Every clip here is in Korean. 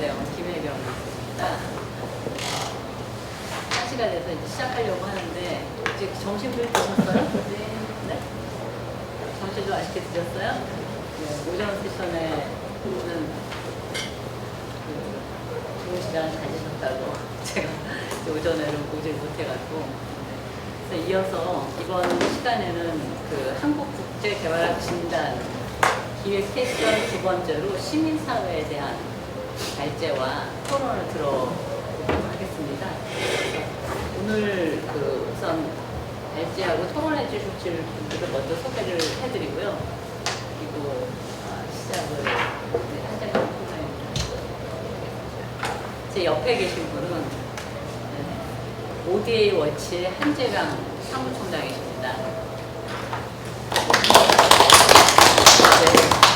대원 김혜경입니다. 1시가 돼서 이제 시작하려고 하는데 이제 점심을 드셨어요? 네. 점심도 맛있게 드셨어요? 네. 오전 세션에는 좋은 시간 가지셨다고 제가 오전에는 보질 못해가지고 그래서 이어서 이번 시간에는 그 한국국제개발학 진단 기획 세션 두 번째로 시민사회에 대한 발제와 토론을 들어보도록 하겠습니다. 오늘 그 우선 발제하고 토론해 주실 분들을 먼저 소개를 해드리고요. 그리고 시작을 한장님 통해드리겠습니다. 제 옆에 계신 분은 ODA 워치의 한재강 사무총장이십니다.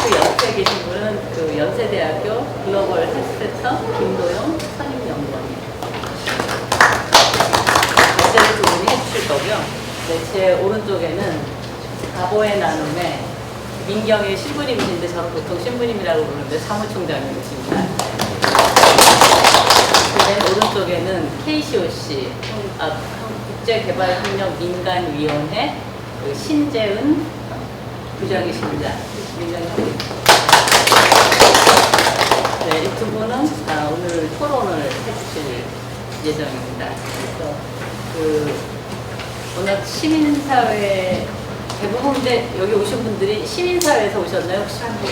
그 옆에 계신 분은 그 연세대학교 글로벌 헬스센터 김도영 선임연구원입니다. 발제를 두 분이 해주실 거고요. 네, 제 오른쪽에는 가보의 나눔의 민경의 신부님이신데 저는 보통 신부님이라고 부르는데 사무총장님이십니다. 맨 오른쪽에는 KCOC 국제개발협력민간위원회 그 신재은 부장이십니다. 네, 이 두 분은 오늘 토론을 해주실 예정입니다. 그래서 워낙 시민사회 대부분 근데 여기 오신 분들이 시민사회에서 오셨나요? 혹시 한국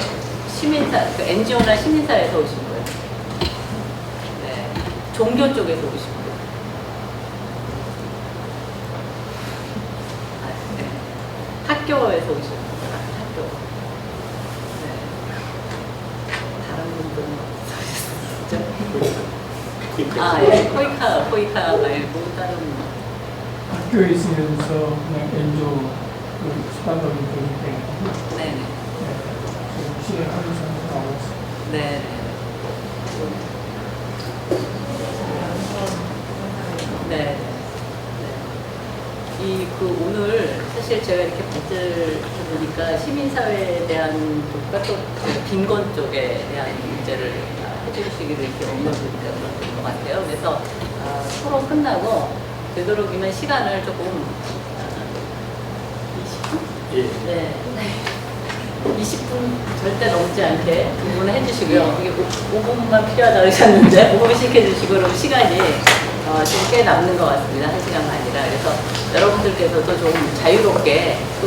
그 NGO나 시민사회에서 오신 거예요? 네, 종교 쪽에서 오신 거예요? 네. 학교에서 오신 거예요? 코이카 말고 다른 학교에 있으면서 그냥 엔조 그 수반적인 교육 때문에 네네 시행하면서 나왔어요. 네네 네. 오늘 사실 제가 이렇게 발제를 해보니까 시민사회에 대한 것과 또 빈곤 쪽에 대한 문제를 해주시기를 이렇게 업로드가 그런 것 같아요. 그래서 토론 끝나고 되도록이면 시간을 조금 20분? 예. 네. 20분 절대 넘지 않게 질문을 해주시고요. 이게 5분만 필요하다고 하셨는데 5분씩 해주시고 그럼 시간이 지금 꽤 남는 것 같습니다. 1시간만 아니라. 그래서 여러분들께서도 좀 자유롭게 또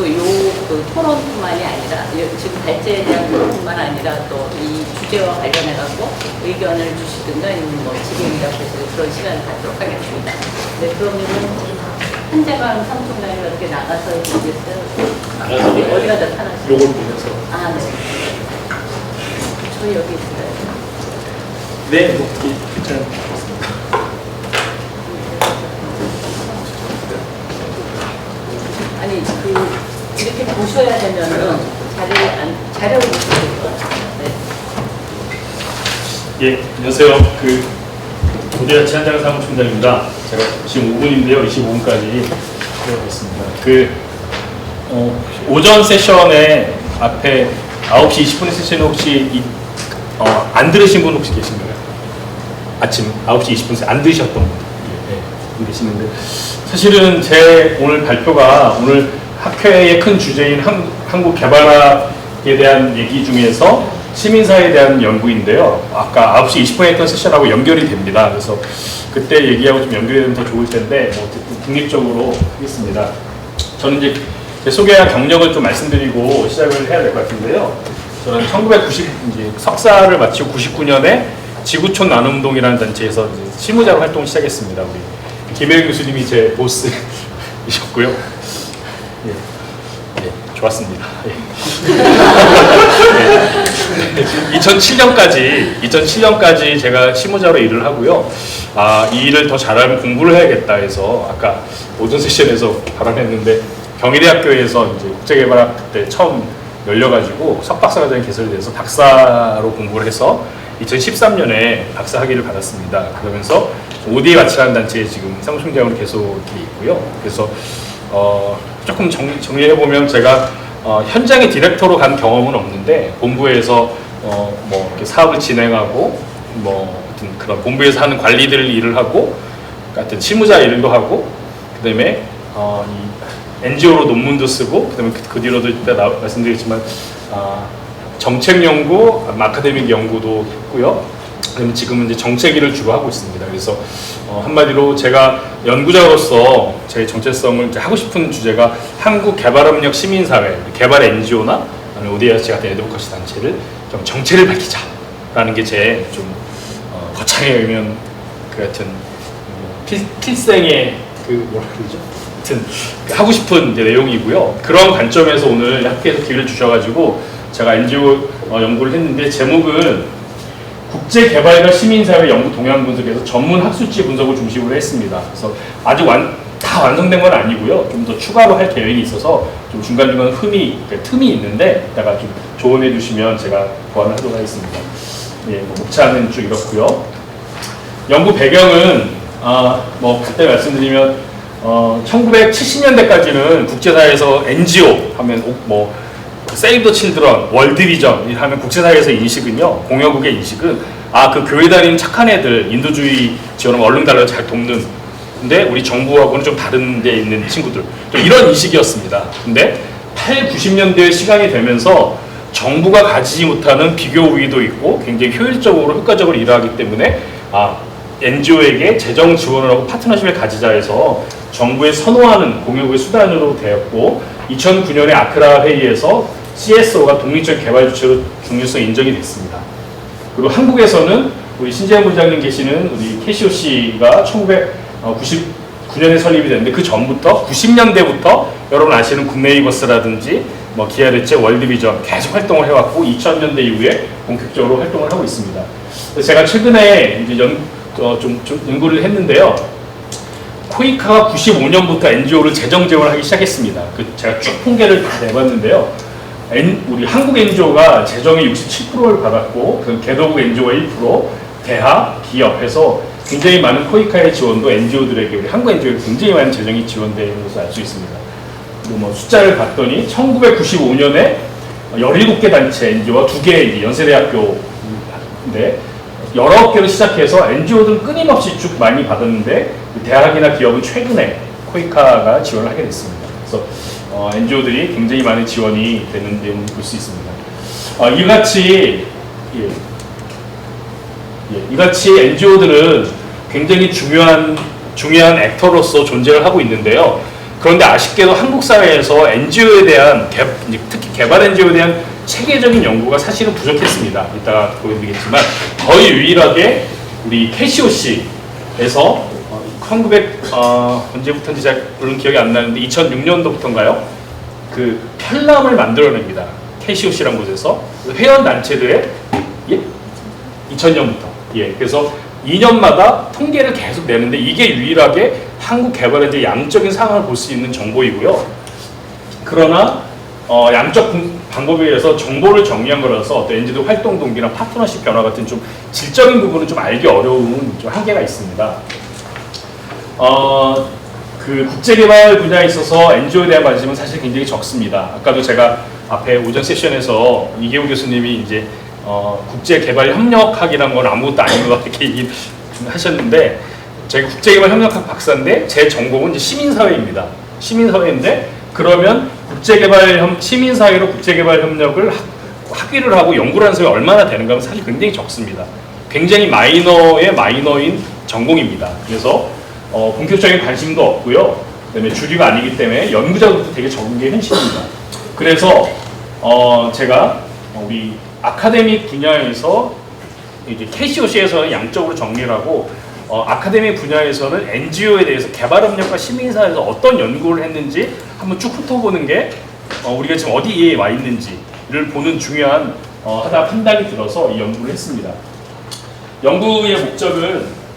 그 토론뿐만이 아니라 지금 발제에 대한 토론뿐만 아니라 또 이 주제와 관련해갖고 의견을 주시든가 아니면 뭐 질의응답 하시고 그런 시간을 갖도록 하겠습니다. 네, 그러면은 한재강 사무총장님 어떻게 나가서 해주시겠어요? 어디가 더 편하시죠? 요걸 보면서. 아, 네. 저희 여기 있어요. 네, 괜찮습니다. 아니, 이렇게 보셔야 되면은 자료를 보셔야 될 것 같아요. 네. 예, 안녕하세요. 오대야치 한장 사무총장입니다. 제가 지금 5분인데요. 25분까지 해보겠습니다. 오전 세션에 앞에 9시 20분 세션 혹시 안 들으신 분 혹시 계신가요? 아침 9시 20분 안 들으셨던 분 계시는데 사실은 제 오늘 발표가 오늘 학회의 큰 주제인 한국 개발학에 대한 얘기 중에서 시민사회에 대한 연구인데요. 아까 9시 20분에 했던 세션하고 연결이 됩니다. 그래서 그때 얘기하고 좀 연결이 되면 더 좋을 텐데 어쨌든 독립적으로 하겠습니다. 저는 이제 제 소개와 경력을 좀 말씀드리고 시작을 해야 될 것 같은데요. 저는 1990 이제 석사를 마치고 99년에 지구촌 나눔운동이라는 단체에서 이제 실무자로 활동을 시작했습니다. 우리 김혜경 교수님이 제 보스이셨고요. 예, 좋았습니다. 예. 2007년까지 제가 실무자로 일을 하고요. 이 일을 더 잘하면 공부를 해야겠다 해서 아까 오전 세션에서 발언했는데 경희대학교에서 이제 국제개발학 때 처음 열려가지고 석박사과정이 개설돼서 박사로 공부를 해서 2013년에 박사 학위를 받았습니다. 그러면서 ODA 와치라는 단체에 지금 사무총장으로 계속 이렇게 있고요. 그래서 조금 정리해보면 제가 현장의 디렉터로 간 경험은 없는데 본부에서 뭐 이렇게 사업을 진행하고 뭐 하여튼 그런 본부에서 하는 관리들 일을 하고, 하여튼 실무자 일도 하고, 그다음에 이 NGO로 논문도 쓰고, 그다음에 그 뒤로도 이따 말씀드리겠지만 정책 연구, 아카데믹 연구도 했고요. 그다음에 지금은 이제 정책 일을 주로 하고 있습니다. 그래서 한마디로 제가 연구자로서 제 정체성을 이제 하고 싶은 주제가 한국 개발협력 시민사회, 개발 NGO나 ODRC 같은 애드보커시 단체를 좀 정체를 밝히자라는 게 제 좀 거창에 의면 그 하여튼 필생의 그 뭐라 그러죠? 하여튼 하고 싶은 이제 내용이고요. 그런 관점에서 오늘 학교에서 기회를 주셔가지고 제가 NGO 연구를 했는데 제목은 국제개발과 시민사회 연구 동향 분석에서 전문 학술지 분석을 중심으로 했습니다. 그래서 아직 다 완성된 건 아니고요. 좀 더 추가로 할 계획이 있어서 좀 중간중간 틈이 있는데 이따가 좀 조언해 주시면 제가 보완을 하도록 하겠습니다. 예, 목차는 쭉 이렇고요. 연구 배경은 뭐 그때 말씀드리면 1970년대까지는 국제사회에서 NGO 하면 뭐 세이브 더 칠드런, 월드비전 하면 국제사회에서 인식은요, 공여국의 인식은 그 교회 다니는 착한 애들, 인도주의 지원하면 얼른 달라고 잘 돕는, 근데 우리 정부하고는 좀 다른 데 있는 친구들, 좀 이런 인식이었습니다. 근데 8, 90년대 시간이 되면서 정부가 가지지 못하는 비교 우위도 있고 굉장히 효과적으로 일하기 때문에 NGO에게 재정 지원을 하고 파트너십을 가지자 해서 정부에 선호하는 공여국의 수단으로 되었고, 2009년에 아크라 회의에서 CSO가 독립적 개발 주체로 중요성 인정이 됐습니다. 그리고 한국에서는 우리 신재현 부장님 계시는 우리 KCOC가 1999년에 설립이 됐는데 그 전부터 90년대부터 여러분 아시는 굿네이버스라든지 뭐 기아레체, 월드비전 계속 활동을 해왔고 2000년대 이후에 본격적으로 활동을 하고 있습니다. 제가 최근에 이제 좀 연구를 했는데요. 코이카가 95년부터 NGO를 재정 지원하기 시작했습니다. 제가 쭉 통계를 다 내봤는데요. 우리 한국 NGO가 재정의 67%를 받았고, 그 개도국 NGO가 1%, 대학, 기업 해서 굉장히 많은 코이카의 지원도 NGO들에게, 우리 한국 NGO에 굉장히 많은 재정이 지원되는 것을 알 수 있습니다. 그리고 뭐 숫자를 봤더니 1995년에 17개 단체 NGO와 2개의 연세대학교인데 19개로 시작해서 NGO들은 끊임없이 쭉 많이 받았는데 대학이나 기업은 최근에 코이카가 지원을 하게 됐습니다. 그래서 NGO들이 굉장히 많은 지원이 되는 내용을 볼 수 있습니다. 이같이 NGO들은 굉장히 중요한 액터로서 존재를 하고 있는데요. 그런데 아쉽게도 한국 사회에서 NGO에 대한 특히 개발 NGO에 대한 체계적인 연구가 사실은 부족했습니다. 이따가 보여드리겠지만 거의 유일하게 우리 KCOC에서 1900언제부터인지 잘 물론 기억이 안 나는데 2006년도부터인가요? 그 편람을 만들어냅니다. KCOC라는 곳에서 회원 단체들의 2000년부터 그래서 2년마다 통계를 계속 내는데 이게 유일하게 한국 개발의 이제 양적인 상황을 볼 수 있는 정보이고요. 그러나 양적 방법에 의해서 정보를 정리한 거라서 어떤 NGO 활동 동기나 파트너십 변화 같은 좀 질적인 부분은 좀 알기 어려운 좀 한계가 있습니다. 그 국제개발 분야에 있어서 NGO에 대한 관심은 사실 굉장히 적습니다. 아까도 제가 앞에 오전 세션에서 이계호 교수님이 이제 국제개발협력학이라는 건 아무것도 아닌 것 같게 얘기하셨는데 제가 국제개발협력학 박사인데 제 전공은 이제 시민사회입니다. 시민사회인데 그러면 시민사회로 국제개발협력을 학위를 하고 연구를 하는 사람이 얼마나 되는가 하면 사실 굉장히 적습니다. 굉장히 마이너인 전공입니다. 그래서 본격적인 관심도 없고요. 그다음에 주류가 아니기 때문에 연구자들도 되게 적은 게 현실입니다. 그래서 제가 우리 아카데믹 분야에서 이제 KCOC에서는 양적으로 정리를 하고 아카데믹 분야에서는 NGO에 대해서 개발협력과 시민사회에서 어떤 연구를 했는지 한번 쭉 훑어보는 게 우리가 지금 어디에 와 있는지를 보는 중요한 하다 판단이 들어서 이 연구를 했습니다. 연구의 목적은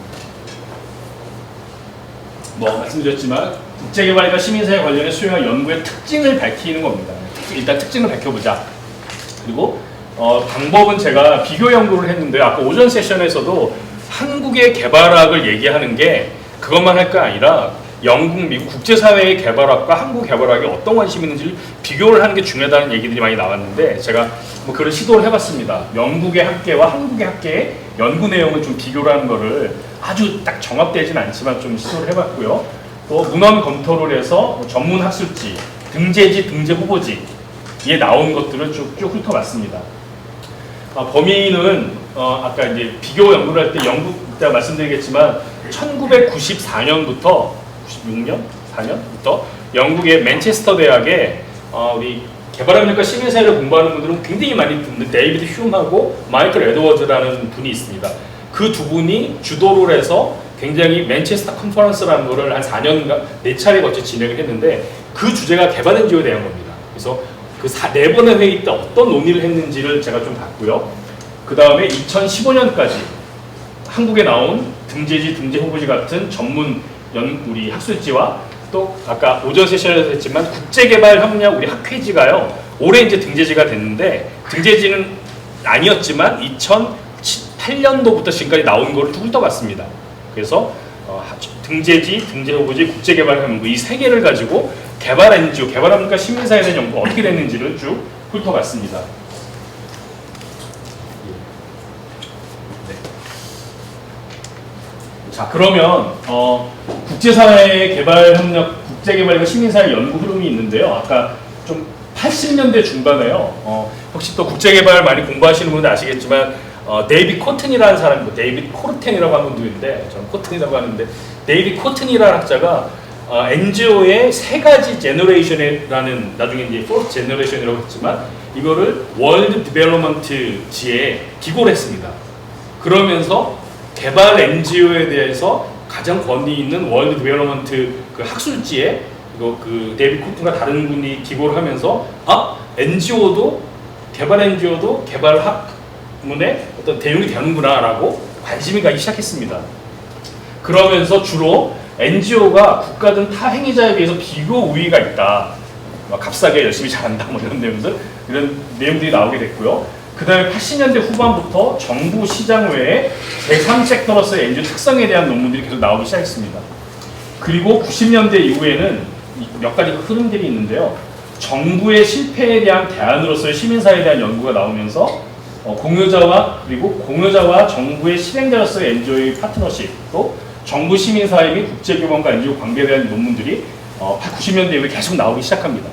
말씀드렸지만 국제개발과 시민사회 관련해 수행한 연구의 특징을 밝히는 겁니다. 일단 특징을 밝혀보자. 그리고 방법은 제가 비교 연구를 했는데 아까 오전 세션에서도 한국의 개발학을 얘기하는 게 그것만 할 게 아니라 영국, 미국 국제사회의 개발학과 한국 개발학이 어떤 관심이 있는지를 비교를 하는 게 중요하다는 얘기들이 많이 나왔는데 제가 그런 시도를 해봤습니다. 영국의 학계와 한국의 학계의 연구 내용을 좀 비교를 하는 거를 아주 딱 정확되진 않지만 좀 시도를 해봤고요. 또 문헌 검토를 해서 전문 학술지, 등재지, 등재 후보지에 나온 것들을 쭉 훑어봤습니다. 범위는 아까 이제 비교 연구를 할 때 영국 이따 말씀드리겠지만 1994년부터 96년, 4년부터 영국의 맨체스터 대학에 우리 개발협력과 시민사회를 공부하는 분들은 굉장히 많이 듣는 데이비드 휴움하고 마이클 에드워즈라는 분이 있습니다. 그 두 분이 주도를 해서 굉장히 맨체스터 컨퍼런스라는 거를 한 4년간 4차례 거쳐 진행을 했는데 그 주제가 개발 NGO에 대한 겁니다. 그래서 그 4번의 회의 때 어떤 논의를 했는지를 제가 좀 봤고요. 그 다음에 2015년까지 한국에 나온 등재지, 등재 후보지 같은 전문 우리 학술지와 또 아까 오전 세션에서 했지만 국제개발협력 우리 학회지가요 올해 이제 등재지가 됐는데 등재지는 아니었지만 2008년도부터 지금까지 나온 거를 쭉 훑어봤습니다. 그래서 등재지, 등재 후보지, 국제개발협력 이 세 개를 가지고 개발 NGO, 개발협력과 시민사회에 대한 연구가 어떻게 됐는지를 쭉 훑어봤습니다. 자, 그러면 국제사회의 개발협력, 국제개발과 시민사회 연구 흐름이 있는데요. 아까 좀 80년대 중반에요. 혹시 또 국제개발 많이 공부하시는 분들 아시겠지만 데이빗 코튼이라는 사람이고 데이빗 코르텐이라고 하는 분도 있는데 저는 코튼이라고 하는데 데이빗 코튼이라는 학자가 NGO의 세 가지 제너레이션이라는 나중에 이제 포스트 제너레이션이라고 했지만 이거를 월드 디벨롭먼트지에 기고를 했습니다. 그러면서 개발 NGO에 대해서 가장 권위 있는 월드 디벨롭먼트 그 학술지에 이거 그 데이빗 코튼과 다른 분이 기고를 하면서 NGO도 개발 NGO도 개발 학문에 어떤 대응이 되는구나라고 관심이 가기 시작했습니다. 그러면서 주로 NGO가 국가 등 타 행위자에 비해서 비교 우위가 있다. 값싸게 열심히 잘한다. 뭐 이런 내용들이 나오게 됐고요. 그 다음에 80년대 후반부터 정부 시장 외에 제3섹터로서의 NGO 특성에 대한 논문들이 계속 나오기 시작했습니다. 그리고 90년대 이후에는 몇 가지 흐름들이 있는데요. 정부의 실패에 대한 대안으로서의 시민사회에 대한 연구가 나오면서 공여자와 정부의 실행자로서의 NGO의 파트너십, 또 정부 시민사회 및 국제기관과 NGO 관계에 대한 논문들이 90년대 이후에 계속 나오기 시작합니다.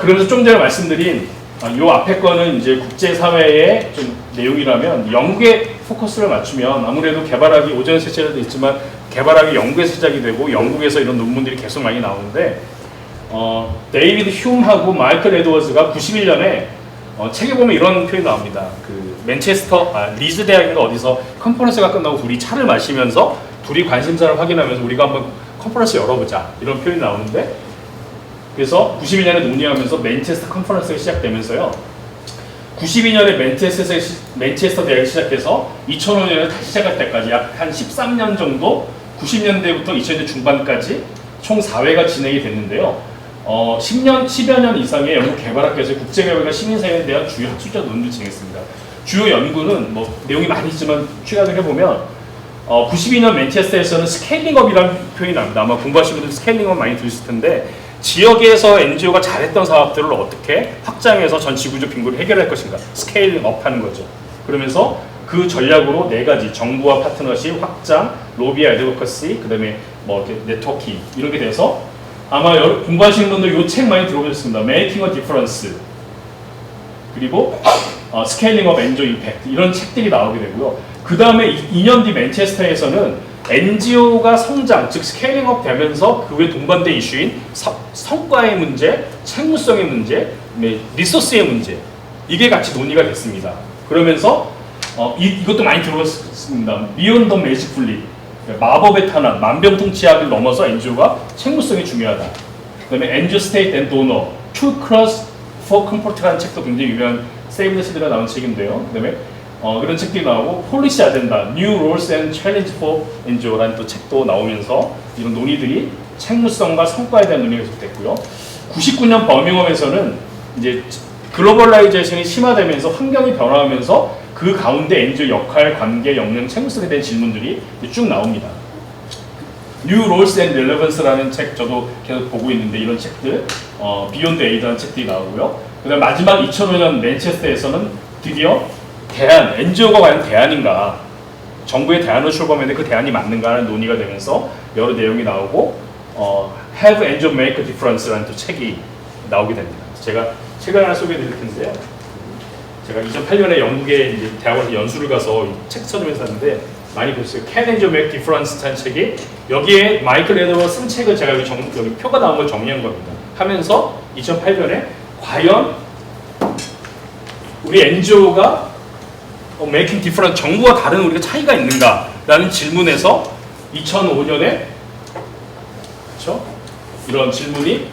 그러면서 좀 전에 말씀드린 이 앞에 거는 이제 국제사회의 좀 내용이라면 영국에 포커스를 맞추면 아무래도 개발학이 오전 세션에도 있지만 개발학이 영국에서 시작이 되고 영국에서 이런 논문들이 계속 많이 나오는데 데이비드 휴움하고 마이클 에드워즈가 91년에 책에 보면 이런 표현이 나옵니다. 그 리즈 대학인가 어디서 컨퍼런스가 끝나고 둘이 차를 마시면서 둘이 관심사를 확인하면서 우리가 한번 컨퍼런스 열어보자 이런 표현이 나오는데 그래서 91년에 논의하면서 맨체스터 컨퍼런스가 시작되면서요. 92년에 맨체스터 대학이 시작해서 2005년에 다시 시작할 때까지 약 한 13년 정도 90년대부터 2000년대 중반까지 총 4회가 진행이 됐는데요. 10여 년 이상의 영국 개발학계에서 국제개발과 시민사회에 대한 주요 학술적 논문을 진행했습니다. 주요 연구는 뭐 내용이 많이 있지만 취약을 해보면 92년 맨체스터에서는 스케일링업이라는 표현이 나옵니다. 아마 공부하시는 분들 스케일링업 많이 들으실 텐데 지역에서 NGO가 잘했던 사업들을 어떻게 확장해서 전 지구적 빈곤을 해결할 것인가 스케일링업 하는 거죠. 그러면서 그 전략으로 4가지 정부와 파트너십, 확장, 로비와 애드보커시, 그 다음에 뭐 네트워킹 이런 게 돼서 아마 공부하시는 분들 이 책 많이 들어보셨습니다. Making a Difference 그리고 Scaling of NGO Impact 이런 책들이 나오게 되고요. 그 다음에 2년 뒤 맨체스터에서는 NGO가 성장, 즉 스케일링업 되면서 그 외 동반된 이슈인 성과의 문제, 책무성의 문제, 리소스의 문제 이게 같이 논의가 됐습니다. 그러면서 이것도 많이 들어봤습니다. Beyond the Magic Bullet 마법의 탄환, 만병통치약을 넘어서 NGO가 책무성이 중요하다. 그 다음에 NGO State and Donor, Two Cross for Comfort라는 책도 굉장히 유명한 Save the Children가 나온 책인데요. 그 다음에 그런 책들이 나오고 폴리시 아젠다, New Roles and Challenge for NGO라는 또 책도 나오면서 이런 논의들이 책무성과 성과에 대한 논의가 계속됐고요. 99년 버밍엄에서는 이제 글로벌라이제이션이 심화되면서 환경이 변화하면서 그 가운데 NGO 역할, 관계, 역량, 책무성에 대한 질문들이 쭉 나옵니다. New Roles and Relevance라는 책 저도 계속 보고 있는데 이런 책들, Beyond Aid라는 책들이 나오고요. 그다음 마지막 2005년 맨체스터에서는 드디어 대안, NGO가 과연 대안인가? 정부의 대안을 출범했는데 그 대안이 맞는가 하는 논의가 되면서 여러 내용이 나오고 Have NGO Make a Difference라는 또 책이 나오게 됩니다. 제가 책을 하나 소개해 드릴 텐데요. 제가 2008년에 영국에 이제 대학원에서 연수를 가서 이 책 써주면서 샀는데 많이 보셨어요. Can NGO Make Difference라는 책이 여기에 마이클 에드워가 쓴 책을 제가 여기 표가 나온 걸 정리한 겁니다. 하면서 2008년에 과연 우리 NGO가 Making Difference, 정부와 다른 우리가 차이가 있는가라는 질문에서 2005년에 그렇죠? 이런 질문이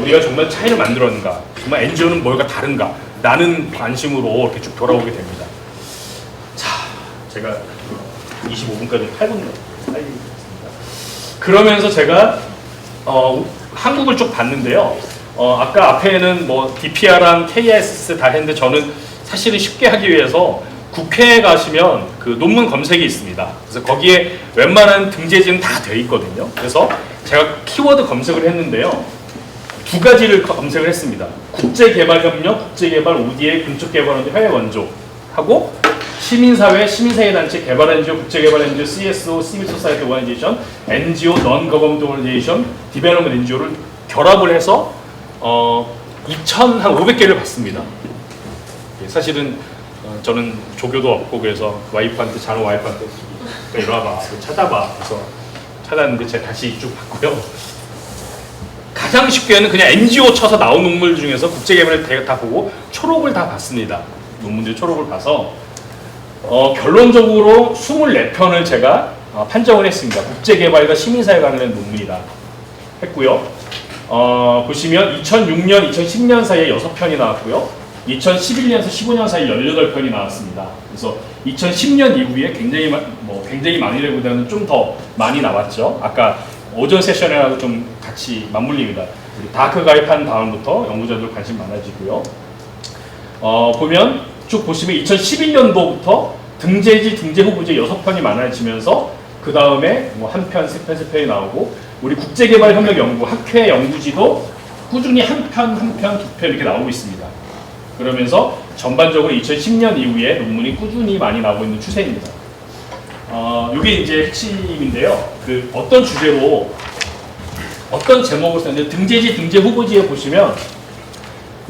우리가 정말 차이를 만들었는가, 정말 NGO는 뭐가 다른가 라는 관심으로 이렇게 쭉 돌아오게 됩니다. 자, 제가 25분까지 8분 살리겠습니다. 그러면서 제가 한국을 쭉 봤는데요. 아까 앞에는 뭐 DPR랑 KISS 다 했는데 저는 사실은 쉽게 하기 위해서 국회에 가시면 그 논문 검색이 있습니다. 그래서 거기에 웬만한 등재지는 다 돼 있거든요. 그래서 제가 키워드 검색을 했는데요. 두 가지를 검색을 했습니다. 국제개발협력, 국제개발 ODA, 군축개발원조, 해외원조 하고 시민사회, 시민사회단체, 개발 NGO, 국제개발 NGO, CSO, Civil Society Organization, NGO, Non-Government Organization, Development NGO를 결합을 해서 2,500개를 봤습니다. 사실은 저는 조교도 없고 그래서 와이프한테 자는 와이프한테 이리 와봐, 찾아봐. 그래서 찾았는데 제가 다시 쭉 봤고요. 가장 쉽게는 그냥 NGO 쳐서 나온 논문 중에서 국제개발을 다 보고 초록을 다 봤습니다. 논문들 초록을 봐서 결론적으로 24편을 제가 판정을 했습니다. 국제개발과 시민사회 관련된 논문이다 했고요. 보시면 2006년, 2010년 사이에 6편이 나왔고요. 2011년에서 15년 사이 18편이 나왔습니다. 그래서 2010년 이후에 굉장히 많이라기보다는 좀 더 많이 나왔죠. 아까 오전 세션이라고 좀 같이 맞물립니다. 다크 가입한 다음부터 연구자들 관심 많아지고요. 보면 쭉 보시면 2011년도부터 등재지, 등재 후보지 6편이 많아지면서 그 다음에 뭐 한 편, 세 편, 세 편이 나오고 우리 국제개발협력연구 학회 연구지도 꾸준히 한 편, 두 편 이렇게 나오고 있습니다. 그러면서 전반적으로 2010년 이후에 논문이 꾸준히 많이 나오고 있는 추세입니다. 이게 이제 핵심인데요. 그 어떤 주제로 어떤 제목을 썼는데 등재지, 등재 후보지에 보시면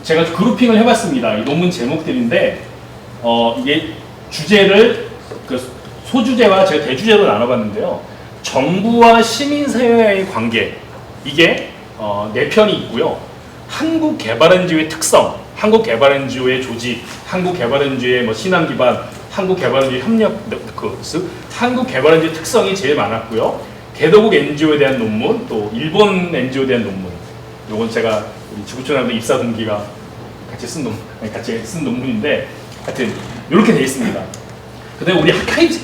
제가 그룹핑을 해봤습니다. 이 논문 제목들인데 이게 주제를 그 소주제와 제가 대주제로 나눠봤는데요. 정부와 시민사회의 관계 이게 4편이 있고요. 한국 개발 NGO의 특성, 한국 개발 NGO의 조직, 한국 개발 NGO의 뭐 신앙 기반, 한국 개발 NGO 협력 한국 개발 NGO 특성이 제일 많았고요. 개도국 NGO에 대한 논문, 또 일본 NGO에 대한 논문. 요건 제가 지구촌학교 입사 동기가 같이 쓴 논문인데, 하여튼 이렇게 돼 있습니다. 그다음에 우리 학회지,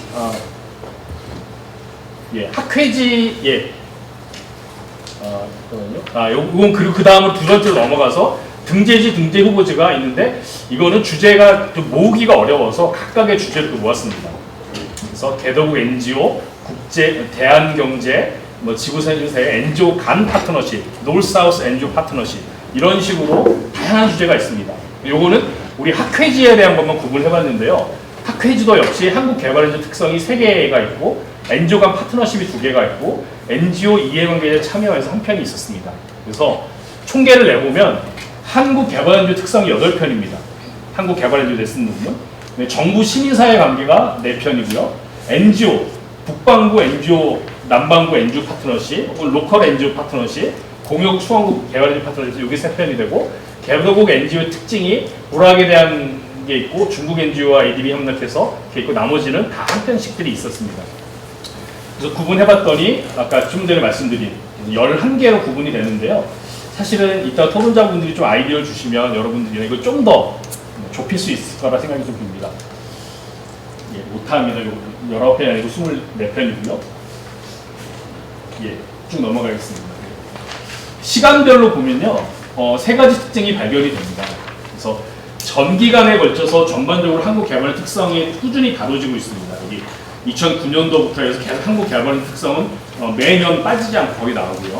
요건 그리고 그 다음으로 두 번째로 넘어가서 등재지, 등재 후보지가 있는데 이거는 주제가 좀 모으기가 어려워서 각각의 주제를 또 모았습니다. 그래서 개도국 NGO, 국제 대한경제, 뭐 지구생태사회 NGO 간 파트너십, 노스사우스 NGO 파트너십 이런 식으로 다양한 주제가 있습니다. 요거는 우리 학회지에 대한 것만 구분해봤는데요. 학회지도 역시 한국 개발 NGO 특성이 3개가 있고 NGO 간 파트너십이 2개가 있고 NGO 이해관계자 참여해서 한 편이 있었습니다. 그래서 총계를 내보면 한국 개발 NGO 특성이 8편입니다. 한국 개발 NGO에 쓴 논문. 정부 시민사회 관계가 4편이고요. NGO, 북반구 NGO, 남반구 NGO 파트너십, 로컬 NGO 파트너십, 공역 수원국 개발 NGO 파트너십 이게 3편이 되고 개도국 NGO의 특징이 불학에 대한 게 있고 중국 NGO와 ADB 협력해서 이렇게 있고 나머지는 다 한 편씩들이 있었습니다. 그래서 구분해봤더니 아까 좀 전에 말씀드린 11개로 구분이 되는데요. 사실은 이따 토론자분들이 좀 아이디어를 주시면 여러분들이 이거 좀 더 좁힐 수 있을 거라 생각이 좀 듭니다. 예, 못합니다. 19편이 아니고 24편이고요. 예, 쭉 넘어가겠습니다. 시간별로 보면요. 3가지 특징이 발견이 됩니다. 그래서 전기간에 걸쳐서 전반적으로 한국 개발의 특성이 꾸준히 다뤄지고 있습니다. 여기 2009년도부터 해서 계속 한국 개발의 특성은 매년 빠지지 않고 거의 나오고요.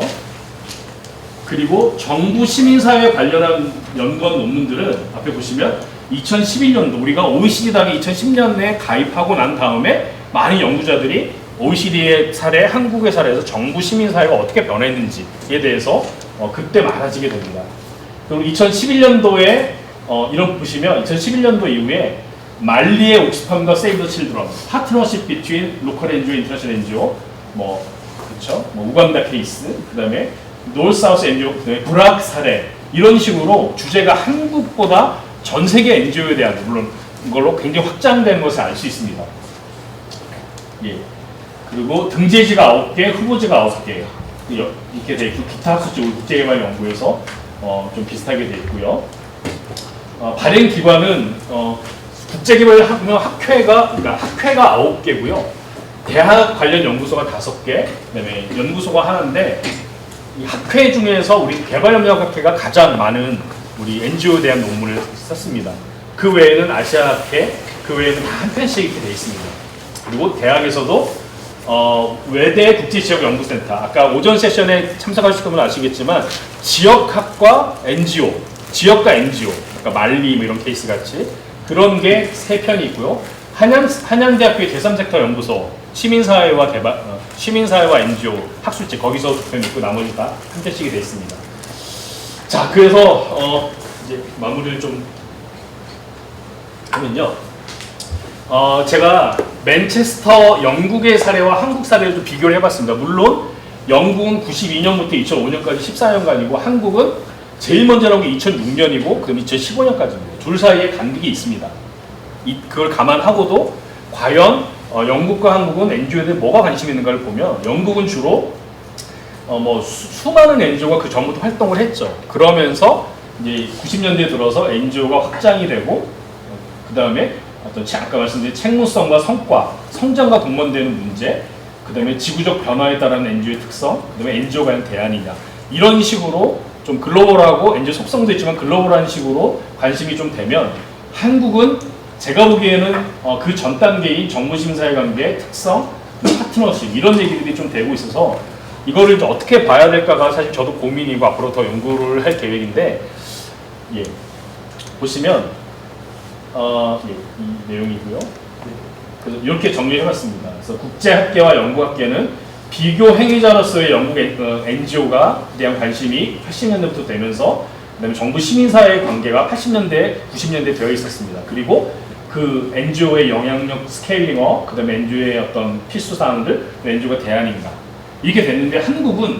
그리고 정부 시민사회 관련한 연구원 논문들은 앞에 보시면 2011년도 우리가 OECD당에 2010년에 가입하고 난 다음에 많은 연구자들이 OECD의 사례, 한국의 사례에서 정부 시민사회가 어떻게 변했는지에 대해서 그때 많아지게 됩니다. 그리고 2011년도에 이런 보시면 2011년도 이후에 말리의 옥스팜과 세이브 더 칠드런, 파트너십 비트윈 로컬 NGO, 인터내셔널 NGO, 그렇죠? 우간다 케이스, 그다음에 노스 사우스 NGO, 그다음에 브락 사례 이런 식으로 주제가 한국보다 전 세계 NGO에 대한 물론 이걸로 굉장히 확장된 것을 알 수 있습니다. 예. 그리고 등재지가 9개, 후보지가 9개 이렇게 돼 있고 기타 학술지 국제개발연구에서 좀 비슷하게 돼 있고요. 발행 기관은 국제개발학회가 그러니까 학회가 9개고요. 대학 관련 연구소가 5개, 그다음에 연구소가 하나인데 이 학회 중에서 우리 개발협력학회가 가장 많은 우리 NGO에 대한 논문을 썼습니다. 그 외에는 아시아학회, 그 외에는 다 한 편씩 이렇게 돼 있습니다. 그리고 대학에서도 외대 국제지역연구센터, 아까 오전 세션에 참석하실 분은 아시겠지만 지역학과 NGO, 지역과 NGO, 그러니까 말리 뭐 이런 케이스 같이 그런 게 3편이 있고요. 한양대학교의 제3섹터 연구소, 시민사회와 NGO 학술지 거기서 2편 있고 나머지 다 한 편씩이 되어 있습니다. 자, 그래서 이제 마무리를 좀 하면요. 제가 맨체스터 영국의 사례와 한국 사례를 좀 비교를 해봤습니다. 물론 영국은 92년부터 2005년까지 14년간이고 한국은 제일 먼저 나온 게 2006년이고 그럼 2015년까지입니다. 둘 사이에 간극이 있습니다. 그걸 감안하고도 과연 영국과 한국은 NGO에 대해 뭐가 관심이 있는가를 보면 영국은 주로 수많은 NGO가 그 전부터 활동을 했죠. 그러면서 이제 90년대에 들어서 NGO가 확장이 되고 그 다음에 어떤 아까 말씀드린 책무성과 성과, 성장과 동반되는 문제, 그 다음에 지구적 변화에 따른 NGO의 특성, 그 다음에 NGO가 과연 대안이냐 이런 식으로 좀 글로벌하고 NGO 속성도 있지만 글로벌한 식으로 관심이 좀 되면 한국은 제가 보기에는 그 전 단계인 정부-시민사회 관계의 특성, 파트너십 이런 얘기들이 좀 되고 있어서 이거를 이제 어떻게 봐야 될까가 사실 저도 고민이고 앞으로 더 연구를 할 계획인데 예, 보시면 이 내용이고요. 그래서 이렇게 정리해봤습니다. 그래서 국제학계와 연구학계는 비교 행위자로서의 영국 NGO가 대한 관심이 80년대부터 되면서 그다음에 정부 시민사회의 관계가 80년대, 90년대 되어 있었습니다. 그리고 그 NGO의 영향력 스케일링어, 그다음에 NGO의 어떤 필수 사항들, NGO가 대안인가 이렇게 됐는데 한국은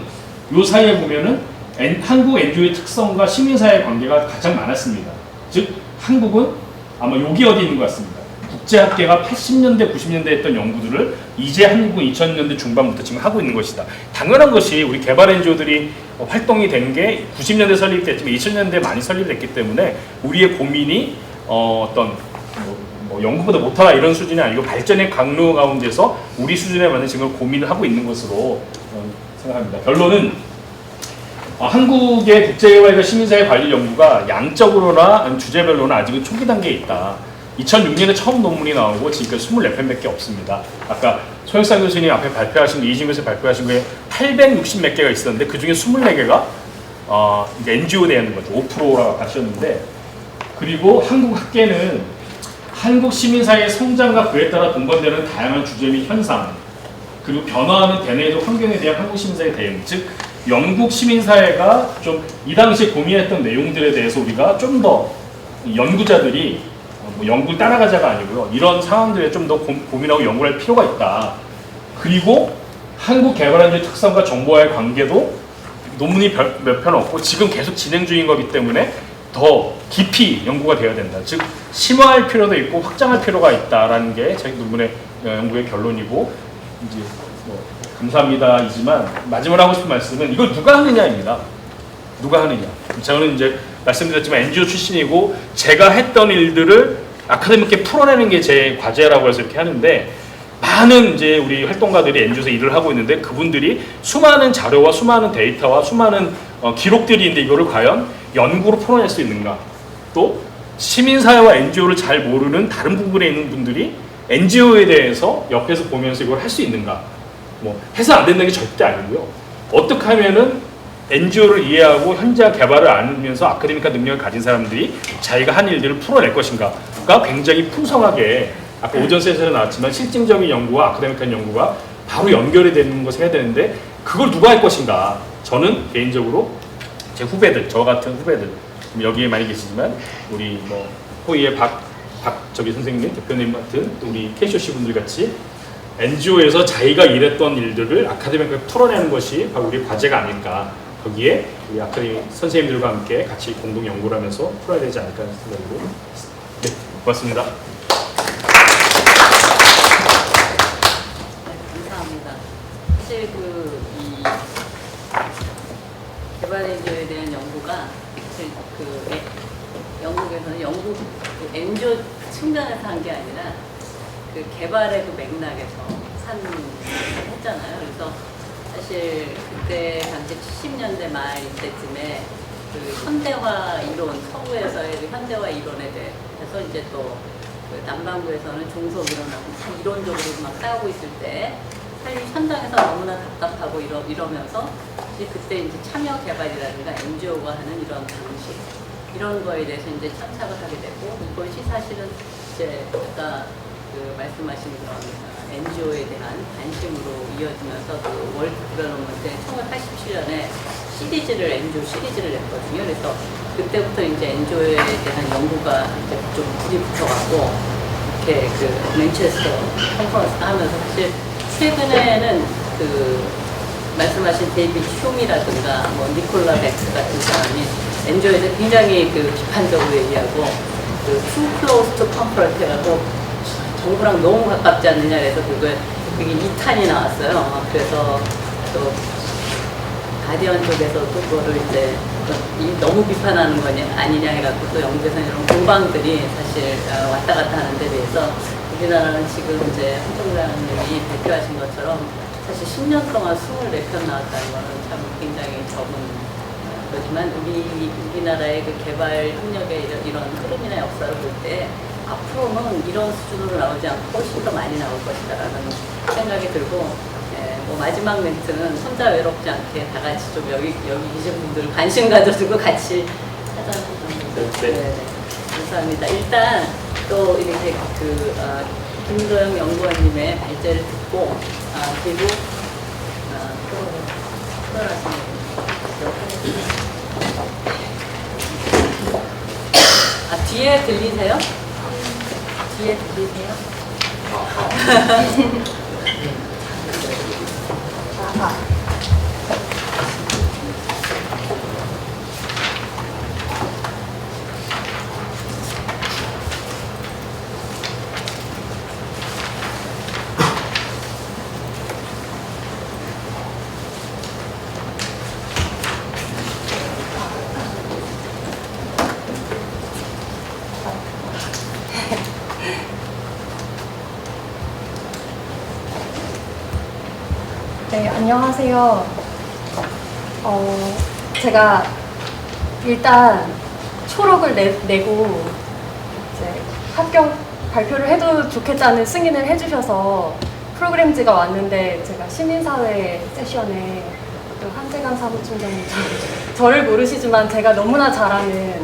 요 사이에 보면은 한국 NGO의 특성과 시민사회의 관계가 가장 많았습니다. 즉 한국은 아마 여기 어디 있는 것 같습니다. 국제학계가 80년대, 90년대 했던 연구들을 이제 한국은 2000년대 중반부터 지금 하고 있는 것이다. 당연한 것이 우리 개발 NGO들이 활동이 된 게 90년대 설립됐지만 2000년대 많이 설립됐기 때문에 우리의 고민이 어떤 연구보다 못하다 이런 수준이 아니고 발전의 강로 가운데서 우리 수준에 맞는 지금 고민을 하고 있는 것으로 생각합니다. 결론은 한국의 국제개발과 시민사회 관리 연구가 양적으로나 주제별로나 아직은 초기 단계에 있다. 2006년에 처음 논문이 나오고 지금까지 24편밖에 없습니다. 아까 소영상 교수님 앞에 발표하신 거, 이진 교수 발표하신 거에 860 몇 개가 있었는데 그 중에 24개가 NGO 대한 거죠. 5%라고 하셨는데 그리고 한국 학계는 한국 시민사회의 성장과 그에 따라 동반되는 다양한 주제 및 현상 그리고 변화하는 대내적 환경에 대한 한국 시민사회 대응 즉 영국 시민사회가 좀 이 당시에 고민했던 내용들에 대해서 우리가 좀 더 연구자들이 연구를 따라가자가 아니고요. 이런 상황들에 좀 더 고민하고 연구를 할 필요가 있다. 그리고 한국 개발안의 특성과 정보와의 관계도 논문이 몇 편 없고 지금 계속 진행 중인 거기 때문에 더 깊이 연구가 되어야 된다. 즉 심화할 필요도 있고 확장할 필요가 있다라는 게 제 논문의 연구의 결론이고 이제 감사합니다이지만 마지막으로 하고 싶은 말씀은 이걸 누가 하느냐입니다. 누가 하느냐. 저는 이제 말씀드렸지만 NGO 출신이고 제가 했던 일들을 아카데믹하게 풀어내는 게 제 과제라고 해서 이렇게 하는데 많은 이제 우리 활동가들이 NGO에서 일을 하고 있는데 그분들이 수많은 자료와 수많은 데이터와 수많은 기록들이 있는데 이거를 과연 연구로 풀어낼 수 있는가? 또 시민사회와 NGO를 잘 모르는 다른 부분에 있는 분들이 NGO에 대해서 옆에서 보면서 이걸 할 수 있는가? 해서 안 된다는 게 절대 아니고요. 어떻게 하면은 NGO를 이해하고 현장 개발을 알면서 아카데믹한 능력을 가진 사람들이 자기가 한 일들을 풀어낼 것인가가 굉장히 풍성하게 아까 오전 세션에 나왔지만 실증적인 연구와 아카데믹한 연구가 바로 연결이 되는 것을 해야 되는데 그걸 누가 할 것인가. 저는 개인적으로 제 후배들, 저 같은 후배들 여기에 많이 계시지만 우리 뭐 호의의 저기 선생님, 대표님 같은 또 우리 KCOC 분들 같이 NGO에서 자기가 일했던 일들을 아카데믹하게 풀어내는 것이 바로 우리의 과제가 아닐까. 거기에 우리 아카데미 선생님들과 함께 같이 공동 연구를 하면서 풀어야 되지 않을까 하는 생각으로 네, 고맙습니다. 네, 감사합니다. 사실 이 개발 NGO에 대한 연구가 사실 영국에서는 영국 NGO 측면에서 한 게 아니라 그 개발의 그 맥락에서 했잖아요. 그래서 사실 그때 당시 70년대 말 이때쯤에 그 현대화 이론, 서구에서의 그 현대화 이론에 대해서 이제 또 그 남반구에서는 종속 이론하고 이론적으로 막 싸우고 있을 때 사실 현장에서 너무나 답답하고 이러면서 사실 그때 이제 참여 개발이라든가 NGO가 하는 이런 방식 이런 거에 대해서 이제 참작을 하게 되고 이것이 사실은 이제 아까 그 말씀하신 그런 NGO에 대한 관심으로 이어지면서 그 월드 디벨롭먼트의 1987년에 NGO 시리즈를 냈거든요. 그래서 그때부터 이제 NGO에 대한 연구가 이제 좀 불이 붙어갖고 이렇게 그 맨체스터 컨퍼런스를 하면서 사실 최근에는 그 말씀하신 데이비드 휴미라든가 뭐 니콜라 벡스 같은 사람이 NGO에서 굉장히 그 비판적으로 얘기하고 그 too close to comfort 해가지고 정부랑 너무 가깝지 않느냐 그래서 그게 2탄이 나왔어요. 그래서 또 가디언 쪽에서 또 그거를 이제 너무 비판하는 거냐 아니냐 해갖고 또 영국에서는 이런 공방들이 사실 왔다 갔다 하는데 비해서 우리나라는 지금 이제 한 총장님이 발표하신 것처럼 사실 10년 동안 24편 나왔다는 거는 참 굉장히 적은 거지만 우리나라의 그 개발 협력의 이런 흐름이나 역사를 볼 때 앞으로는 이런 수준으로 나오지 않고 훨씬 더 많이 나올 것이다라는 생각이 들고 뭐 마지막 멘트는 혼자 외롭지 않게 다 같이 좀 여기 계신 분들 관심 가져주고 같이 하자는 정도. 네. 감사합니다. 일단 또 이렇게 김도영 연구원님의 발제를 듣고 그리고 뒤에 들리세요? 뒤에 들리세요? 네, 안녕하세요. 제가 일단 초록을 내고 이제 합격 발표를 해도 좋겠다는 승인을 해주셔서 프로그램즈가 왔는데 제가 시민사회 세션에 또 한재강 사무총장님 저를 모르시지만 제가 너무나 잘 아는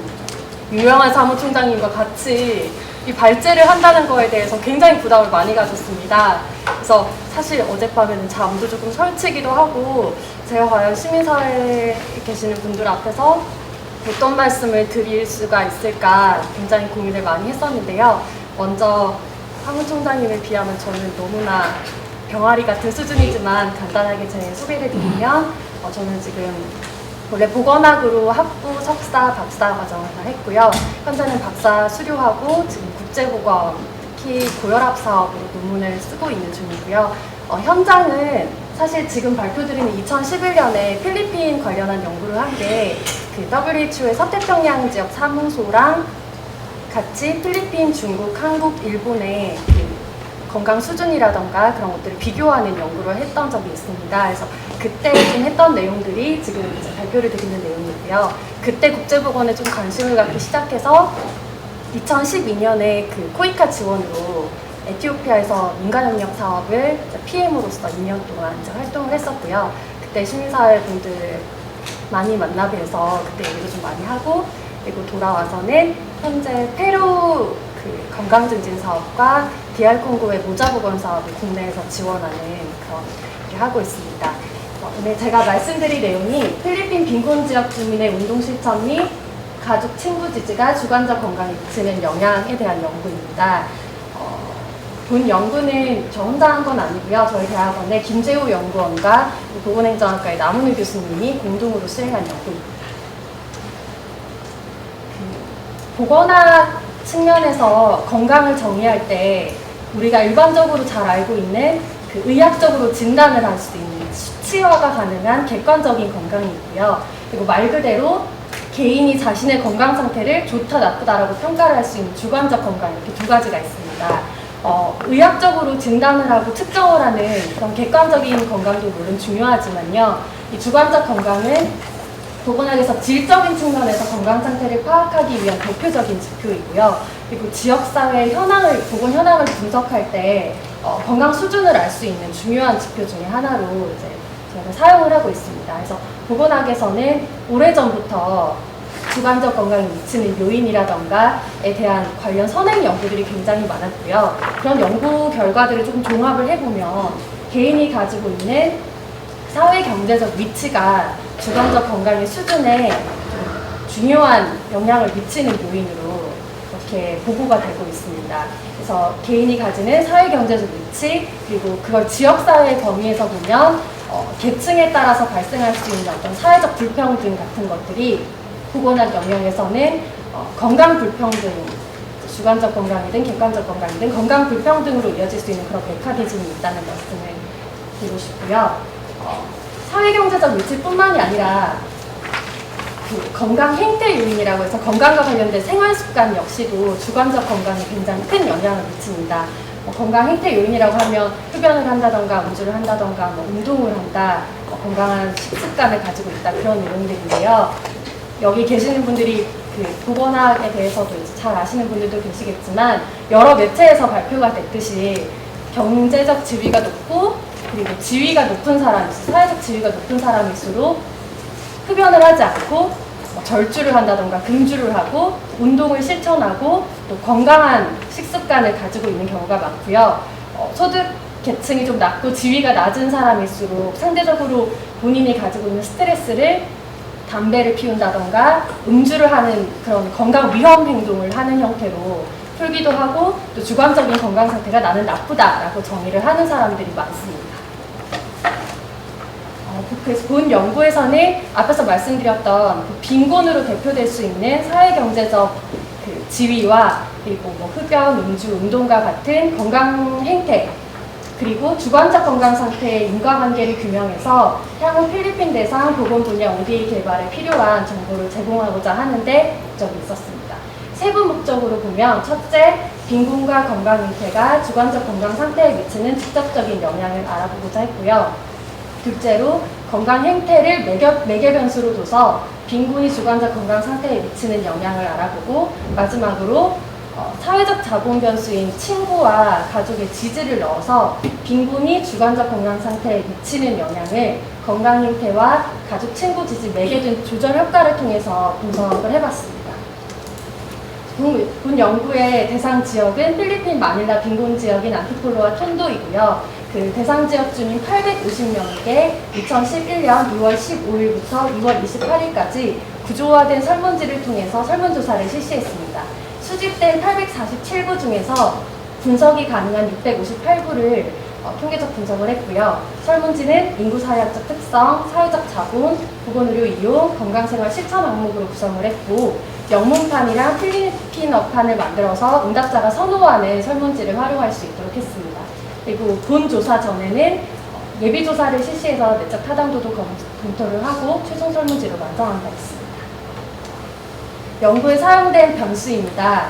유명한 사무총장님과 같이 이 발제를 한다는 거에 대해서 굉장히 부담을 많이 가졌습니다. 그래서 사실 어젯밤에는 잠도 조금 설치기도 하고 제가 과연 시민사회에 계시는 분들 앞에서 어떤 말씀을 드릴 수가 있을까 굉장히 고민을 많이 했었는데요. 먼저 사무총장님에 비하면 저는 너무나 병아리 같은 수준이지만 간단하게 제 소개를 드리면 저는 지금 원래 보건학으로 학부, 석사, 박사 과정을 다 했고요. 현재는 박사 수료하고 지금 국제보건, 특히 고혈압 사업으로 논문을 쓰고 있는 중이고요. 현장은 사실 지금 발표드리는 2011년에 필리핀 관련한 연구를 한 게 그 WHO의 서태평양 지역 사무소랑 같이 필리핀, 중국, 한국, 일본의 그 건강 수준이라던가 그런 것들을 비교하는 연구를 했던 적이 있습니다. 그래서 그때 좀 했던 내용들이 지금 이제 발표를 드리는 내용이고요. 그때 국제보건에 좀 관심을 갖기 시작해서 2012년에 그 코이카 지원으로 에티오피아에서 민간협력 사업을 PM으로서 2년 동안 이제 활동을 했었고요. 그때 시민사회 분들 많이 만나 뵈서 그때 얘기도 좀 많이 하고, 그리고 돌아와서는 현재 페루 그 건강증진 사업과 DR 콩고의 모자보건 사업을 국내에서 지원하는 그런 일을 하고 있습니다. 오늘 제가 말씀드릴 내용이 필리핀 빈곤 지역 주민의 운동 실천 및 가족 친구 지지가 주관적 건강에 미치는 영향에 대한 연구입니다. 본 연구는 저 혼자 한 건 아니고요. 저희 대학원의 김재호 연구원과 보건행정학과의 남은우 교수님이 공동으로 수행한 연구입니다. 보건학 측면에서 건강을 정의할 때 우리가 일반적으로 잘 알고 있는 그 의학적으로 진단을 할 수 있는 수치화가 가능한 객관적인 건강이 있고요. 그리고 말 그대로 개인이 자신의 건강 상태를 좋다 나쁘다라고 평가를 할 수 있는 주관적 건강, 이렇게 두 가지가 있습니다. 의학적으로 진단을 하고 측정을 하는 그런 객관적인 건강도 물론 중요하지만요. 이 주관적 건강은 보건학에서 질적인 측면에서 건강 상태를 파악하기 위한 대표적인 지표이고요. 그리고 지역사회 현황을, 보건 현황을 분석할 때 건강 수준을 알 수 있는 중요한 지표 중에 하나로 이제 저희가 사용을 하고 있습니다. 그래서 보건학에서는 오래전부터 주관적 건강에 미치는 요인이라던가에 대한 관련 선행 연구들이 굉장히 많았고요. 그런 연구 결과들을 조금 종합을 해보면 개인이 가지고 있는 사회 경제적 위치가 주관적 건강의 수준에 중요한 영향을 미치는 요인으로 이렇게 보고가 되고 있습니다. 그래서 개인이 가지는 사회 경제적 위치, 그리고 그걸 지역사회의 범위에서 보면 계층에 따라서 발생할 수 있는 어떤 사회적 불평등 같은 것들이 보건학 영역에서는 건강 불평등, 주관적 건강이든 객관적 건강이든 건강 불평등으로 이어질 수 있는 그런 메커니즘이 있다는 말씀을 드리고 싶고요. 사회경제적 위치뿐만이 아니라 그 건강 행태 요인이라고 해서 건강과 관련된 생활 습관 역시도 주관적 건강에 굉장히 큰 영향을 미칩니다. 건강 행태 요인이라고 하면 흡연을 한다던가 음주를 한다던가 운동을 한다, 건강한 식습관을 가지고 있다, 그런 내용들인데요. 여기 계시는 분들이 그 보건학에 대해서도 이제 잘 아시는 분들도 계시겠지만 여러 매체에서 발표가 됐듯이 경제적 지위가 높고 그리고 지위가 높은 사람, 사회적 지위가 높은 사람일수록 흡연을 하지 않고 절주를 한다던가 금주를 하고 운동을 실천하고 또 건강한 식습관을 가지고 있는 경우가 많고요. 소득 계층이 좀 낮고 지위가 낮은 사람일수록 상대적으로 본인이 가지고 있는 스트레스를 담배를 피운다던가 음주를 하는 그런 건강 위험 행동을 하는 형태로 풀기도 하고 또 주관적인 건강 상태가 나는 나쁘다라고 정의를 하는 사람들이 많습니다. 그래서 본 연구에서는 앞에서 말씀드렸던 그 빈곤으로 대표될 수 있는 사회경제적 그 지위와 그리고 흡연, 음주, 운동과 같은 건강 행태 그리고 주관적 건강 상태의 인과관계를 규명해서 향후 필리핀 대상 보건 분야 ODA 개발에 필요한 정보를 제공하고자 하는데 목적이 있었습니다. 세부 목적으로 보면 첫째, 빈곤과 건강 행태가 주관적 건강 상태에 미치는 직접적인 영향을 알아보고자 했고요. 둘째로 건강 행태를 매개 변수로 둬서 빈곤이 주관적 건강 상태에 미치는 영향을 알아보고 마지막으로 사회적 자본 변수인 친구와 가족의 지지를 넣어서 빈곤이 주관적 건강 상태에 미치는 영향을 건강 행태와 가족 친구 지지 매개된 조절 효과를 통해서 분석을 해봤습니다. 본 연구의 대상 지역은 필리핀 마닐라 빈곤 지역인 안티폴로와 톤도이고요. 그 대상 지역 주민 850명에게 2011년 2월 15일부터 2월 28일까지 구조화된 설문지를 통해서 설문조사를 실시했습니다. 수집된 847부 중에서 분석이 가능한 658부를 통계적 분석을 했고요. 설문지는 인구사회학적 특성, 사회적 자본, 보건의료 이용, 건강생활 실천 항목으로 구성을 했고 영문판이랑 필리핀어판을 만들어서 응답자가 선호하는 설문지를 활용할 수 있도록 했습니다. 그리고 본 조사 전에는 예비조사를 실시해서 내적 타당도도 검토를 하고 최종 설문지를 완성한 바 있습니다. 연구에 사용된 변수입니다.